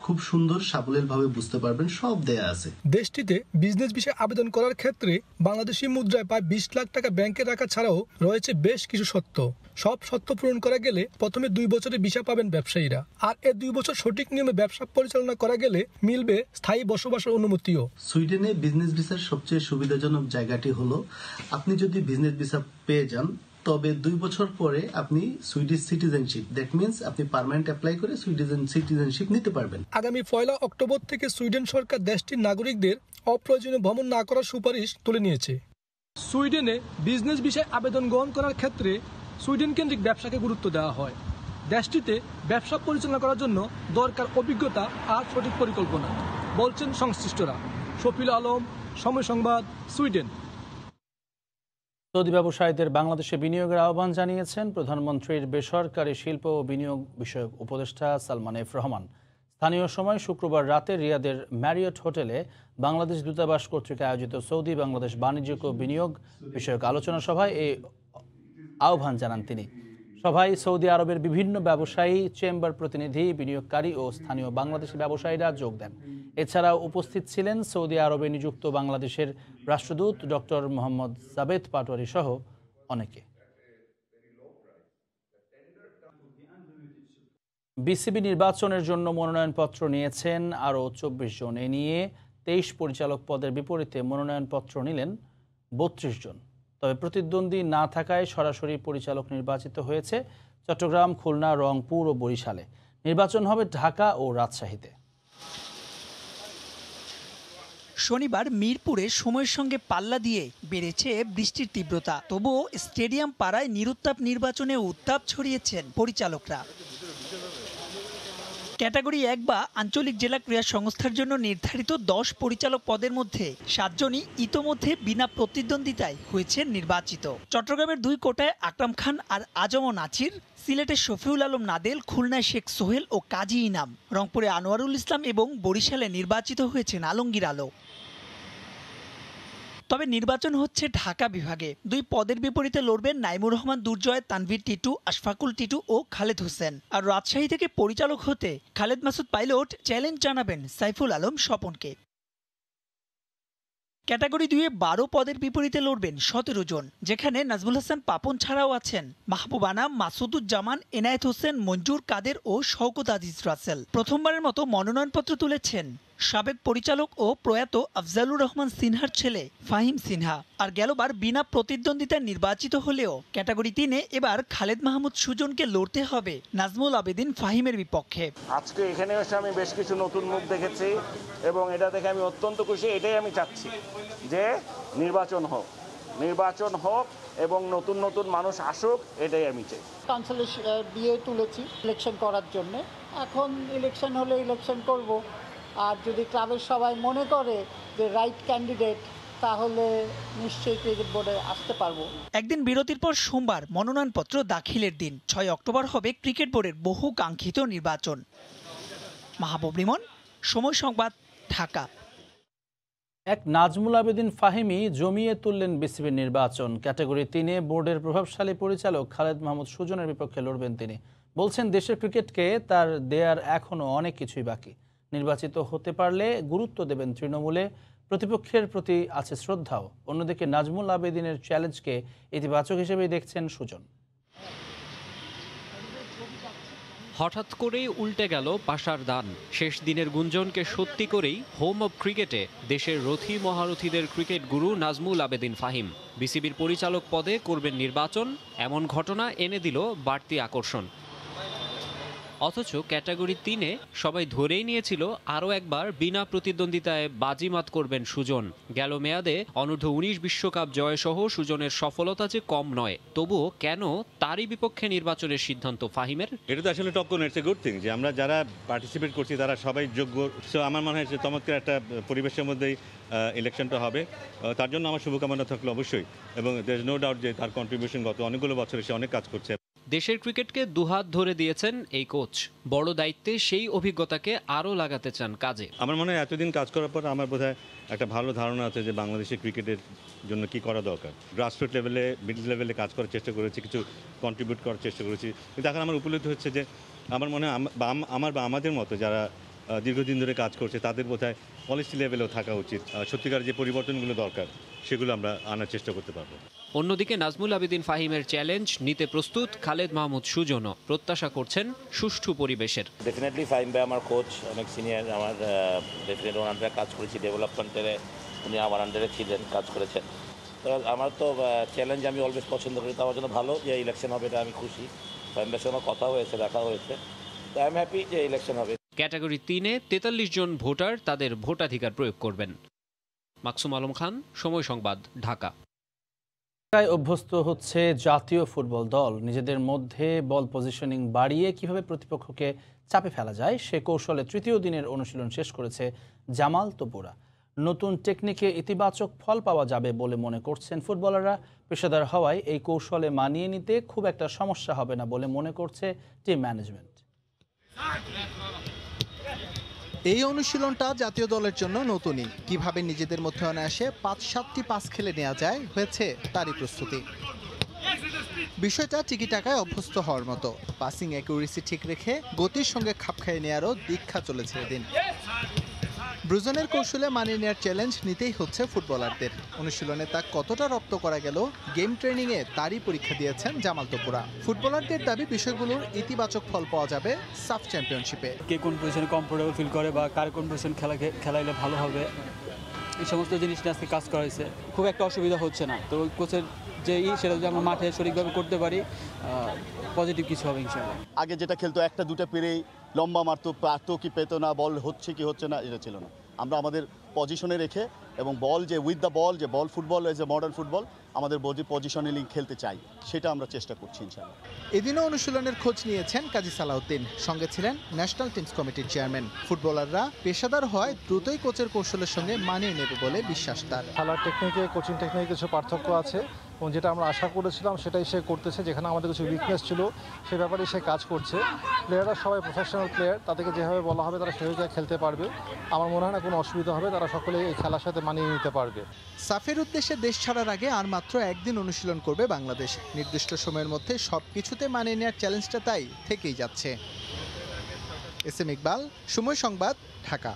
খুব সুন্দর সাবলীলভাবে বুঝতে পারবেন, সব দেয়া আছে। দেশটিতে বিজনেস ভিসা আবেদন করার ক্ষেত্রে বাংলাদেশি মুদ্রায় প্রায় 20 লাখ টাকা ব্যাংকে রাখা ছাড়াও রয়েছে বেশ কিছু শর্ত। সব শর্ত পূরণ করা গেলে প্রথমে 2 বছরের ভিসা পাবেন ব্যবসায়ীরা, আর এই 2 বছর সঠিক নিয়মে ব্যবসা পরিচালনা করা গেলে মিলবে স্থায়ী বসবাসের অনুমতিও। সুইডেনে বিজনেস ভিসার সবচেয়ে সুবিধাজনক জায়গাটি হলো আপনি যদি বিজনেস ভিসা পেয়ে যান তবে 2 বছর পরে আপনি সুইডিশ সিটিজেনশিপ, দ্যাট মিন্স আপনি পার্মানেন্ট অ্যাপ্লাই করে সিটিজেনশিপ নিতে পারবেন। আগামী 1 অক্টোবর থেকে সুইডেন সরকার দেশটির নাগরিকদের অপ্রয়োজনীয় ভ্রমণ না করার সুপারিশ তুলে নিয়েছে। সুইডেনে বিজনেস ভিসায় আবেদন গ্রহণ করার ক্ষেত্রে সুইডেন কেন্দ্রিক ব্যবসাকে গুরুত্ব দেওয়া হয়। দেশটিতে ব্যবসা পরিচালনা করার জন্য দরকার অভিজ্ঞতা আর সঠিক পরিকল্পনা, বলছেন সংশ্লিষ্টরা। শফিউল আলম, সময় সংবাদ, সুইডেন। সৌদি ব্যবসায়ীদের বাংলাদেশে বিনিয়োগের আহ্বান জানিয়েছেন প্রধানমন্ত্রীর বেসরকারি শিল্প ও বিনিয়োগ বিষয়ক উপদেষ্টা সালমান এফ রহমান। স্থানীয় সময় শুক্রবার রাতে রিয়াদের ম্যারিয়ট হোটেলে বাংলাদেশ দূতাবাস কর্তৃক আয়োজিত সৌদি বাংলাদেশ বাণিজ্যিক ও বিনিয়োগ বিষয়ক আলোচনা সভায় এই আহ্বান জানান তিনি। সভায় সৌদি আরবের বিভিন্ন ব্যবসায়ী, চেম্বার প্রতিনিধি, বিনিয়োগকারী ও স্থানীয় বাংলাদেশি ব্যবসায়ীরা যোগ দেন। এছাড়াও উপস্থিত ছিলেন সৌদি আরবে নিযুক্ত বাংলাদেশের রাষ্ট্রদূত ডক্টর মোহাম্মদ জাবেদ পাটোয়ারি সহ অনেকে। বিসিবি নির্বাচনের জন্য মনোনয়নপত্র নিয়েছেন আরও 24 জন। এ নিয়ে 23 পরিচালক পদের বিপরীতে মনোনয়নপত্র নিলেন 32 জন। তবে প্রতিদ্বন্দ্বী না থাকায় সরাসরি পরিচালক নির্বাচিত হয়েছে চট্টগ্রাম, খুলনা, রংপুর ও বরিশালে। নির্বাচন হবে ঢাকা ও রাজশাহীতে। শনিবার মিরপুরে সময়ের সঙ্গে পাল্লা দিয়ে বেড়েছে বৃষ্টির তীব্রতা, তবুও স্টেডিয়াম পাড়ায় নিরুত্তাপ নির্বাচনে উত্তাপ ছড়িয়েছেন পরিচালকরা। ক্যাটাগরি 1 বা আঞ্চলিক জেলা ক্রীড়া সংস্থার জন্য নির্ধারিত 10 পরিচালক পদের মধ্যে 7 জনই ইতোমধ্যে বিনা প্রতিদ্বন্দ্বিতায় হয়েছে নির্বাচিত। চট্টগ্রামের 2 কোটায় আকরাম খান আর আজম নাছির, সিলেটের শফিউল আলম নাদেল, খুলনায় শেখ সোহেল ও কাজী ইনাম, রংপুরে আনোয়ারুল ইসলাম এবং বরিশালে নির্বাচিত হয়েছেন আলমগীর আলো। তবে নির্বাচন হচ্ছে ঢাকা বিভাগে। 2 পদের বিপরীতে লড়বেন নাইমুর রহমান দুর্জয়, তানভীর টিটু, আশফাকুল টিটু ও খালেদ হোসেন। আর রাজশাহী থেকে পরিচালক হতে খালেদ মাসুদ পাইলট চ্যালেঞ্জ জানাবেন সাইফুল আলম স্বপনকে। ক্যাটাগরি 2-এ 12 পদের বিপরীতে লড়বেন 17 জন, যেখানে নাজমুল হাসান পাপন ছাড়াও আছেন মাহবুব আনাম, মাসুদুজ্জামান, এনায়েত হোসেন, মঞ্জুর কাদের ও শওকত আজিজ রাসেল। প্রথমবারের মতো মনোনয়নপত্র তুলেছেন সাবেক পরিচালক ও প্রয়াত আফজালুর রহমান সিনহার ছেলে ফাহিম সিনহা। আর গেলবার বিনা প্রতিদ্বন্দ্বিতায় নির্বাচিত হলেও ক্যাটাগরি 3-এ এবার খালেদ মাহমুদ সুজনকে লড়তে হবে নাজমুল আবেদিন ফাহিমের বিপক্ষে। আজকে এখানে এসে আমি বেশ কিছু নতুন মুখ দেখেছি এবং এটা দেখে আমি অত্যন্ত খুশি। এটাই আমি চাচ্ছি যে নির্বাচন হোক এবং নতুন নতুন মানুষ আসুক, এটাই আমি চাই। কাউন্সিলে দিয়ে তুলেছি ইলেকশন করার জন্য, এখন ইলেকশন হলে ইলেকশন করব। আর যদি ক্লাবের সবাই মনে করে যে রাইট ক্যান্ডিডেট, তাহলে নিশ্চয়ই ক্রিকেট বোর্ডে আসতে পারবো। একদিন বিরতির পর সোমবার মনোনয়নপত্র দাখিলের দিন। 6 অক্টোবর হবে ক্রিকেট বোর্ডের বহু কাঙ্ক্ষিত নির্বাচন। মাহবুব লিমন, সময় সংবাদ, ঢাকা। এক নাজমুল আবেদিন ফাহিমি জমিয়ে তুললেন বিসিবির নির্বাচন। ক্যাটাগরি 3-এ বোর্ডের প্রভাবশালী পরিচালক খালেদ মাহমুদ সুজনের বিপক্ষে লড়বেন তিনি। বলছেন দেশের ক্রিকেটকে তার দেয়ার এখনও অনেক কিছুই বাকি। নির্বাচিত হতে পারলে গুরুত্ব দেবেন তৃণমূলে, প্রতিপক্ষের প্রতি আছে শ্রদ্ধাও। অন্যদিকে নাজমুল আবেদিনের চ্যালেঞ্জকে ইতিবাচক হিসেবেই দেখছেন সুজন। হঠাৎ করেই উল্টে গেল পাশার দান। শেষ দিনের গুঞ্জনকে সত্যি করেই হোম অব ক্রিকেটে দেশের রথী মহারথীদের ক্রিকেট গুরু নাজমুল আবেদিন ফাহিম বিসিবির পরিচালক পদে করবেন নির্বাচন। এমন ঘটনা এনে দিল বাড়তি আকর্ষণ। অথচ ক্যাটাগরি 3-এ সবাই ধরেই নিয়েছিল আরও একবার বিনা প্রতিদ্বন্দ্বিতায় বাজিমাত করবেন সুজন। গেল মেয়াদে অনূর্ধ্ব-19 বিশ্বকাপ জয়সহ সুজনের সফলতা যে কম নয়, তবুও কেন তারই বিপক্ষে নির্বাচনের সিদ্ধান্ত ফাহিমের? এটা তো আসলে top it's a good thing যে আমরা যারা পার্টিসিপেট করছি তারা সবাই যোগ্য। সো আমার মনে হয় যে চমৎকার একটা পরিবেশের মধ্যেই ইলেকশনটা হবে। তার জন্য আমার শুভকামনা থাকলো অবশ্যই, এবং দের ইজ নো ডাউট যে তার কন্ট্রিবিউশন গত অনেকগুলো বছরে সে অনেক কাজ করছে। দেশের ক্রিকেটকে দুহাত ধরে দিয়েছেন এই কোচ। বড় দায়িত্বে সেই অভিজ্ঞতাকে আরও লাগাতে চান কাজে। আমার মনে হয় এতদিন কাজ করার পর আমার বোধহয় একটা ভালো ধারণা আছে যে বাংলাদেশের ক্রিকেটের জন্য কি করা দরকার। গ্রাসরুট লেভেলে, মিডল লেভেলে কাজ করার চেষ্টা করেছি, কিছু কন্ট্রিবিউট করার চেষ্টা করেছি। কিন্তু এখন আমার উপলব্ধি হচ্ছে যে আমার মনে হয় আমার বা আমাদের মতো যারা দীর্ঘদিন ধরে কাজ করছে তাদের বোধহয় পলিসি লেভেলেও থাকা উচিত। সত্যিকার যে পরিবর্তনগুলো দরকার সেগুলো আমরা আনার চেষ্টা করতে পারবো। অন্যদিকে নাজমুল আবেদিন ফাহিমের চ্যালেঞ্জ নিতে প্রস্তুত খালেদ মাহমুদ সুজনও। প্রত্যাশা করছেন সুষ্ঠু পরিবেশের। ডেফিনেটলি ফাহিম ভাই আমার কোচ, অনেক সিনিয়র, আমার ডেফিনেটলি ওনার আন্ডারে কাজ করেছি ডেভেলপমেন্টে, উনি আমার আন্ডারে ছিলেন, কাজ করেছেন। তো আমার তো চ্যালেঞ্জ আমি অলওয়েজ পছন্দ করি। তো আমার জন্য ভালো যে ইলেকশন হবে, এটা আমি খুশি। ফাহিম ভাইয়ের সঙ্গে কথা হয়েছে, দেখা হয়েছে, তো আই এম হ্যাপি যে ইলেকশন হবে। ক্যাটাগরি 3-এ 43 জন ভোটার তাদের ভোটাধিকার প্রয়োগ করবেন। মাকসুম আলম খান, সময় সংবাদ, ঢাকা। অভ্যস্ত হচ্ছে জাতীয় ফুটবল দল। নিজেদের মধ্যে বল পজিশনিং বাড়িয়ে কিভাবে প্রতিপক্ষকে চাপে ফেলা যায় সে কৌশলে তৃতীয় দিনের অনুশীলন শেষ করেছে জামাল তোপুরা। নতুন টেকনিকে ইতিবাচক ফল পাওয়া যাবে বলে মনে করছেন ফুটবলাররা। পেশাদার হওয়ায় এই কৌশলে মানিয়ে নিতে খুব একটা সমস্যা হবে না বলে মনে করছে টিম ম্যানেজমেন্ট। এই অনুশীলনটা জাতীয় দলের জন্য নতুনই। কিভাবে নিজেদের মধ্যে অনায়াসে 5-7টি পাস খেলে নেওয়া যায় হয়েছে তারই প্রস্তুতি। বিষয়টা টিকি টাকায় অভ্যস্ত হওয়ার মতো। পাসিং অ্যাকুরেসি ঠিক রেখে গতির সঙ্গে খাপ খাইয়ে নেওয়ারও দীক্ষা চলেছে এদিন। ব্রুজনের কৌশলে মানিয়ে নেওয়ার চ্যালেঞ্জ নিতেই হচ্ছে ফুটবলারদের। অনুশীলনে তা কতটা রপ্ত করা গেল গেম ট্রেনিংয়ে তারই পরীক্ষা দিয়েছেন জামাল তোপুরা। ফুটবলারদের দাবি বিষয়গুলোর ইতিবাচক ফল পাওয়া যাবে সাফ চ্যাম্পিয়নশিপে। কে কোন পজিশনে কমফোর্টেবল ফিল করে বা কার কোন পজিশন খেলাইলে ভালো হবে, এই সমস্ত জিনিস নিয়ে আজকে কাজ করা হয়েছে। খুব একটা অসুবিধা হচ্ছে না। তো কোচের যে সেটা যদি আমরা মাঠে সঠিকভাবে করতে পারি, পজিটিভ কিছু হবে ইনশাআল্লাহ। আগে যেটা খেলতো একটা দুটো পেরেই লম্বা মারতো কি পেতো না, বল হচ্ছে কি হচ্ছে না, এটা ছিল না। আমরা আমাদের পজিশনে রেখে এবং বল যে উইথ দ্য বল, যে ball football as a modern football, আমাদের পজিশনালি খেলতে চাই, সেটা আমরা চেষ্টা করছি ইনশাআল্লাহ। এদিনও অনুশীলনের খোঁজ নিয়েছেন কাজী সালাউদ্দিন, সঙ্গে ছিলেন ন্যাশনাল টিমস কমিটির চেয়ারম্যান। ফুটবলাররা পেশাদার হয় দ্রুতই কোচের কৌশলের সঙ্গে মানিয়ে নেবে বলে বিশ্বাস তার। খেলার টেকনিকে, কোচিং টেকনিকে কিছু পার্থক্য আছে এবং যেটা আমরা আশা করেছিলাম সেটাই সে করতেছে। যেখানে আমাদের কিছু উইকনেস ছিল সে ব্যাপারে সে কাজ করছে। প্লেয়াররা সবাই প্রফেশনাল প্লেয়ার, তাদেরকে যেভাবে বলা হবে তারা সেভাবে খেলতে পারবে। আমার মনে হয় না কোনো অসুবিধা হবে, তারা সকলে এই খেলার সাথে মানিয়ে নিতে পারবে। সাফের উদ্দেশ্যে দেশ ছাড়ার আগে আর মাত্র একদিন অনুশীলন করবে বাংলাদেশ। নির্দিষ্ট সময়ের মধ্যে সবকিছুতে মানিয়ে নেওয়ার চ্যালেঞ্জটা তাই থেকেই যাচ্ছে। এস এম ইকবাল, সময় সংবাদ, ঢাকা।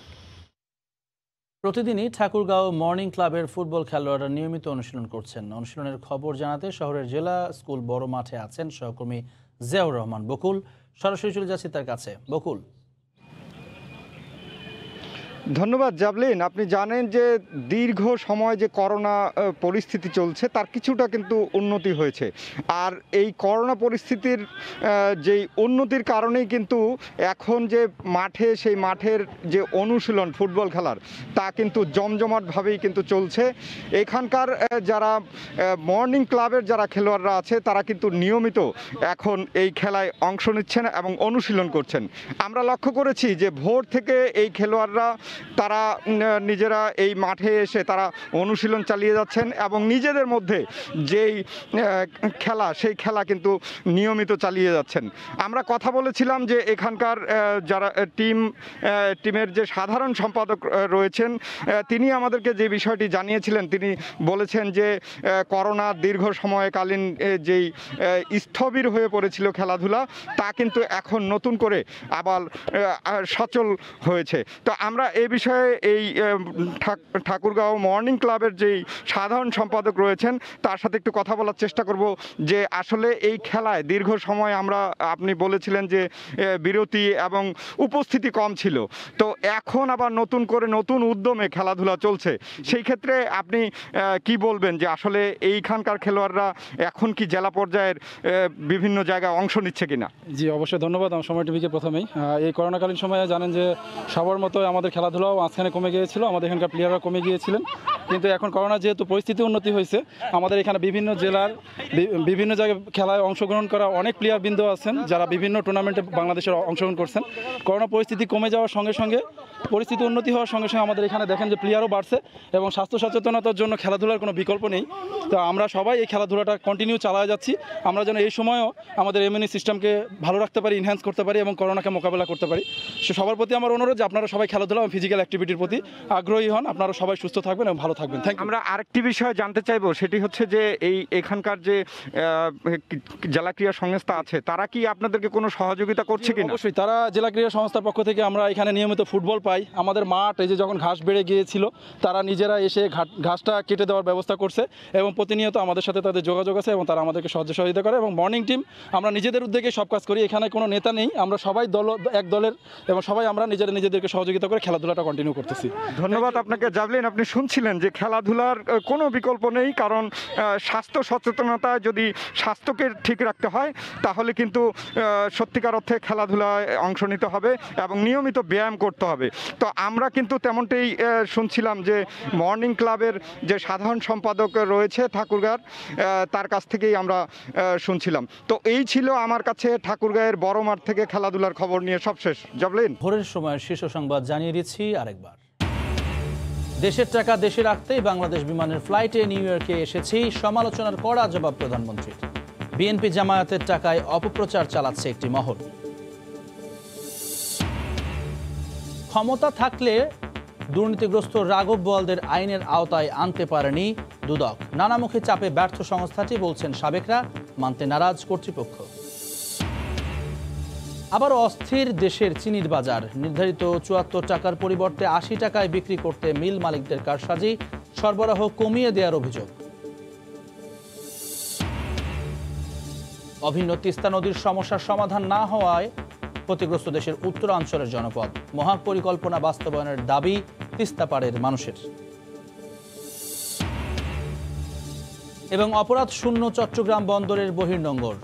প্রতিদিনই ঠাকুরগাঁও মর্নিং ক্লাবের ফুটবল খেলোয়াড়রা নিয়মিত অনুশীলন করছেন। অনুশীলনের খবর জানাতে শহরের জেলা স্কুল বড় মাঠে আছেন সহকর্মী জিয়াউর রহমান বকুল। সরাসরি চলে যাচ্ছি তার কাছে। বকুল। ধন্যবাদ জাভলিন। আপনি জানেন যে দীর্ঘ সময় যে করোনা পরিস্থিতি চলছে তার কিছুটা কিন্তু উন্নতি হয়েছে, আর এই করোনা পরিস্থিতির যেই উন্নতির কারণেই কিন্তু এখন যে মাঠে সেই মাঠের যে অনুশীলন ফুটবল খেলার তা কিন্তু জমজমাটভাবেই কিন্তু চলছে। এখানকার যারা মর্নিং ক্লাবের যারা খেলোয়াড়রা আছে তারা কিন্তু নিয়মিত এখন এই খেলায় অংশ নিচ্ছেন এবং অনুশীলন করছেন। আমরা লক্ষ্য করেছি যে ভোর থেকে এই খেলোয়াড়রা তারা নিজেরা এই মাঠে এসে তারা অনুশীলন চালিয়ে যাচ্ছেন এবং নিজেদের মধ্যে যেই খেলা সেই খেলা কিন্তু নিয়মিত চালিয়ে যাচ্ছেন। আমরা কথা বলেছিলাম যে এখানকার যারা টিমের যে সাধারণ সম্পাদক রয়েছেন তিনি আমাদেরকে যে বিষয়টি জানিয়েছিলেন, তিনি বলেছেন যে করোনা দীর্ঘ সময়কালীন যেই স্থবির হয়ে পড়েছিল খেলাধুলা তা কিন্তু এখন নতুন করে আবার সচল হয়েছে। তো আমরা এই বিষয়ে এই ঠাকুরগাঁও মর্নিং ক্লাবের যেই সাধারণ সম্পাদক রয়েছেন তার সাথে একটু কথা বলার চেষ্টা করব যে আসলে এই খেলায় দীর্ঘ সময় আপনি বলেছিলেন যে বিরতি এবং উপস্থিতি কম ছিল, তো এখন আবার নতুন করে নতুন উদ্যমে খেলাধুলা চলছে। সেই ক্ষেত্রে আপনি কি বলবেন যে আসলে এইখানকার খেলোয়াড়রা এখন কি জেলা পর্যায়ের বিভিন্ন জায়গায় অংশ নিচ্ছে কিনা? জি অবশ্যই ধন্যবাদ। আমার সময় টিভিকে প্রথমেই এই করোনাকালীন সময়ে জানেন যে সবার মতো আমাদের খেলাধুলাও মাঝখানে কমে গিয়েছিল, আমাদের এখানকার প্লেয়াররা কমে গিয়েছিলেন, কিন্তু এখন করোনা যেহেতু পরিস্থিতি উন্নতি হয়েছে আমাদের এখানে বিভিন্ন জেলার বিভিন্ন জায়গায় খেলায় অংশগ্রহণ করা অনেক প্লেয়ারবৃন্দ আছেন যারা বিভিন্ন টুর্নামেন্টে বাংলাদেশের অংশগ্রহণ করছেন। করোনা পরিস্থিতি কমে যাওয়ার সঙ্গে সঙ্গে পরিস্থিতি উন্নতি হওয়ার সঙ্গে সঙ্গে আমাদের এখানে দেখেন যে প্লেয়ারও বাড়ছে এবং স্বাস্থ্য সচেতনতার জন্য খেলাধুলার কোনো বিকল্প নেই। তো আমরা সবাই এই খেলাধুলাটা কন্টিনিউ চালিয়ে যাচ্ছি, আমরা যেন এই সময়ও আমাদের ইমিউনি সিস্টেমকে ভালো রাখতে পারি, ইনহ্যান্স করতে পারি এবং করোনাকে মোকাবেলা করতে পারি। সবার প্রতি আমার অনুরোধ যে আপনারা সবাই খেলাধুলা এবং ফিজিক্যাল অ্যাক্টিভিটির প্রতি আগ্রহী হন, আপনারা সবাই সুস্থ থাকবেন এবং ভালো থাকবেন। আমরা আরেকটি বিষয় জানতে চাইবো, সেটি হচ্ছে যে এখানকার যে জেলা ক্রীড়া সংস্থা আছে তারা কি আপনাদেরকে কোনো সহযোগিতা করছে কিনা? অবশ্যই, তারা জেলা ক্রীড়া সংস্থার পক্ষ থেকে আমরা এখানে নিয়মিত ফুটবল পাই। আমাদের মাঠ এই যে যখন ঘাস বেড়ে গিয়েছিল তারা নিজেরা এসে ঘাসটা কেটে দেওয়ার ব্যবস্থা করছে এবং প্রতিনিয়ত আমাদের সাথে তাদের যোগাযোগ আছে এবং তারা আমাদেরকে সহযোগিতা করে এবং মর্নিং টিম আমরা নিজেদের উদ্যোগে সব কাজ করি। এখানে কোনো নেতা নেই, আমরা সবাই এক দলের এবং সবাই আমরা নিজেদেরকে সহযোগিতা করে খেলাধুলাটা কন্টিনিউ করতেছি। ধন্যবাদ আপনাকে জাভলিন। আপনি শুনছিলেন যে খেলাধুলার কোনো বিকল্প নেই, কারণ স্বাস্থ্য সচেতনতা যদি স্বাস্থ্যকে ঠিক রাখতে হয় তাহলে কিন্তু সত্যিকার অর্থে খেলাধুলায় অংশ নিতে হবে এবং নিয়মিত ব্যায়াম করতে হবে। তো আমরা কিন্তু তেমনটাই শুনছিলাম যে মর্নিং ক্লাবের যে সাধারণ সম্পাদক রয়েছে ঠাকুরগাঁর তার কাছ থেকেই আমরা শুনছিলাম। তো এই ছিল আমার কাছে ঠাকুরগাঁয়ের বড় মাঠ থেকে খেলাধুলার খবর নিয়ে সবশেষ। জাভলিন, ভোরের সময় শীর্ষ সংবাদ জানিয়ে দিচ্ছি আরেকবার। দেশের টাকা দেশে রাখতেই বাংলাদেশ বিমানের ফ্লাইটে নিউ ইয়র্কে এসেছি, সমালোচনার কড়া জবাব প্রধানমন্ত্রীর। বিএনপি জামায়াতের টাকায় অপপ্রচার চালাচ্ছে একটি মহল। ক্ষমতা থাকলে দুর্নীতিগ্রস্ত রাঘব বোয়ালদের আইনের আওতায় আনতে পারেনি দুদক। নানামুখী চাপে ব্যর্থ সংস্থাটি, বলছেন সাবেকরা, মানতে নারাজ কর্তৃপক্ষ। আবারও অস্থির দেশের চিনির বাজার। নির্ধারিত ৭৪ টাকার পরিবর্তে ৮০ টাকায় বিক্রি করতে মিল মালিকদের কারসাজি, সরবরাহ কমিয়ে দেওয়ার অভিযোগ। অভিন্ন তিস্তা নদীর সমস্যার সমাধান না হওয়ায় ক্ষতিগ্রস্ত দেশের উত্তরাঞ্চলের জনপদ। মহাপরিকল্পনা বাস্তবায়নের দাবি তিস্তা পাড়ের মানুষের। এবং অপরাধ শূন্য চট্টগ্রাম বন্দরের বহির্নোঙর।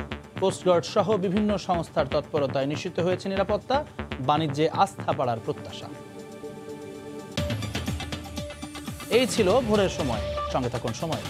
কোস্টগার্ড সহ বিভিন্ন সংস্থার তৎপরতায় নিশ্চিত হয়েছে নিরাপত্তা, বাণিজ্যে আস্থা বাড়ার প্রত্যাশা। এই ছিল ভোরের সময়। সঙ্গে থাকুন সময়।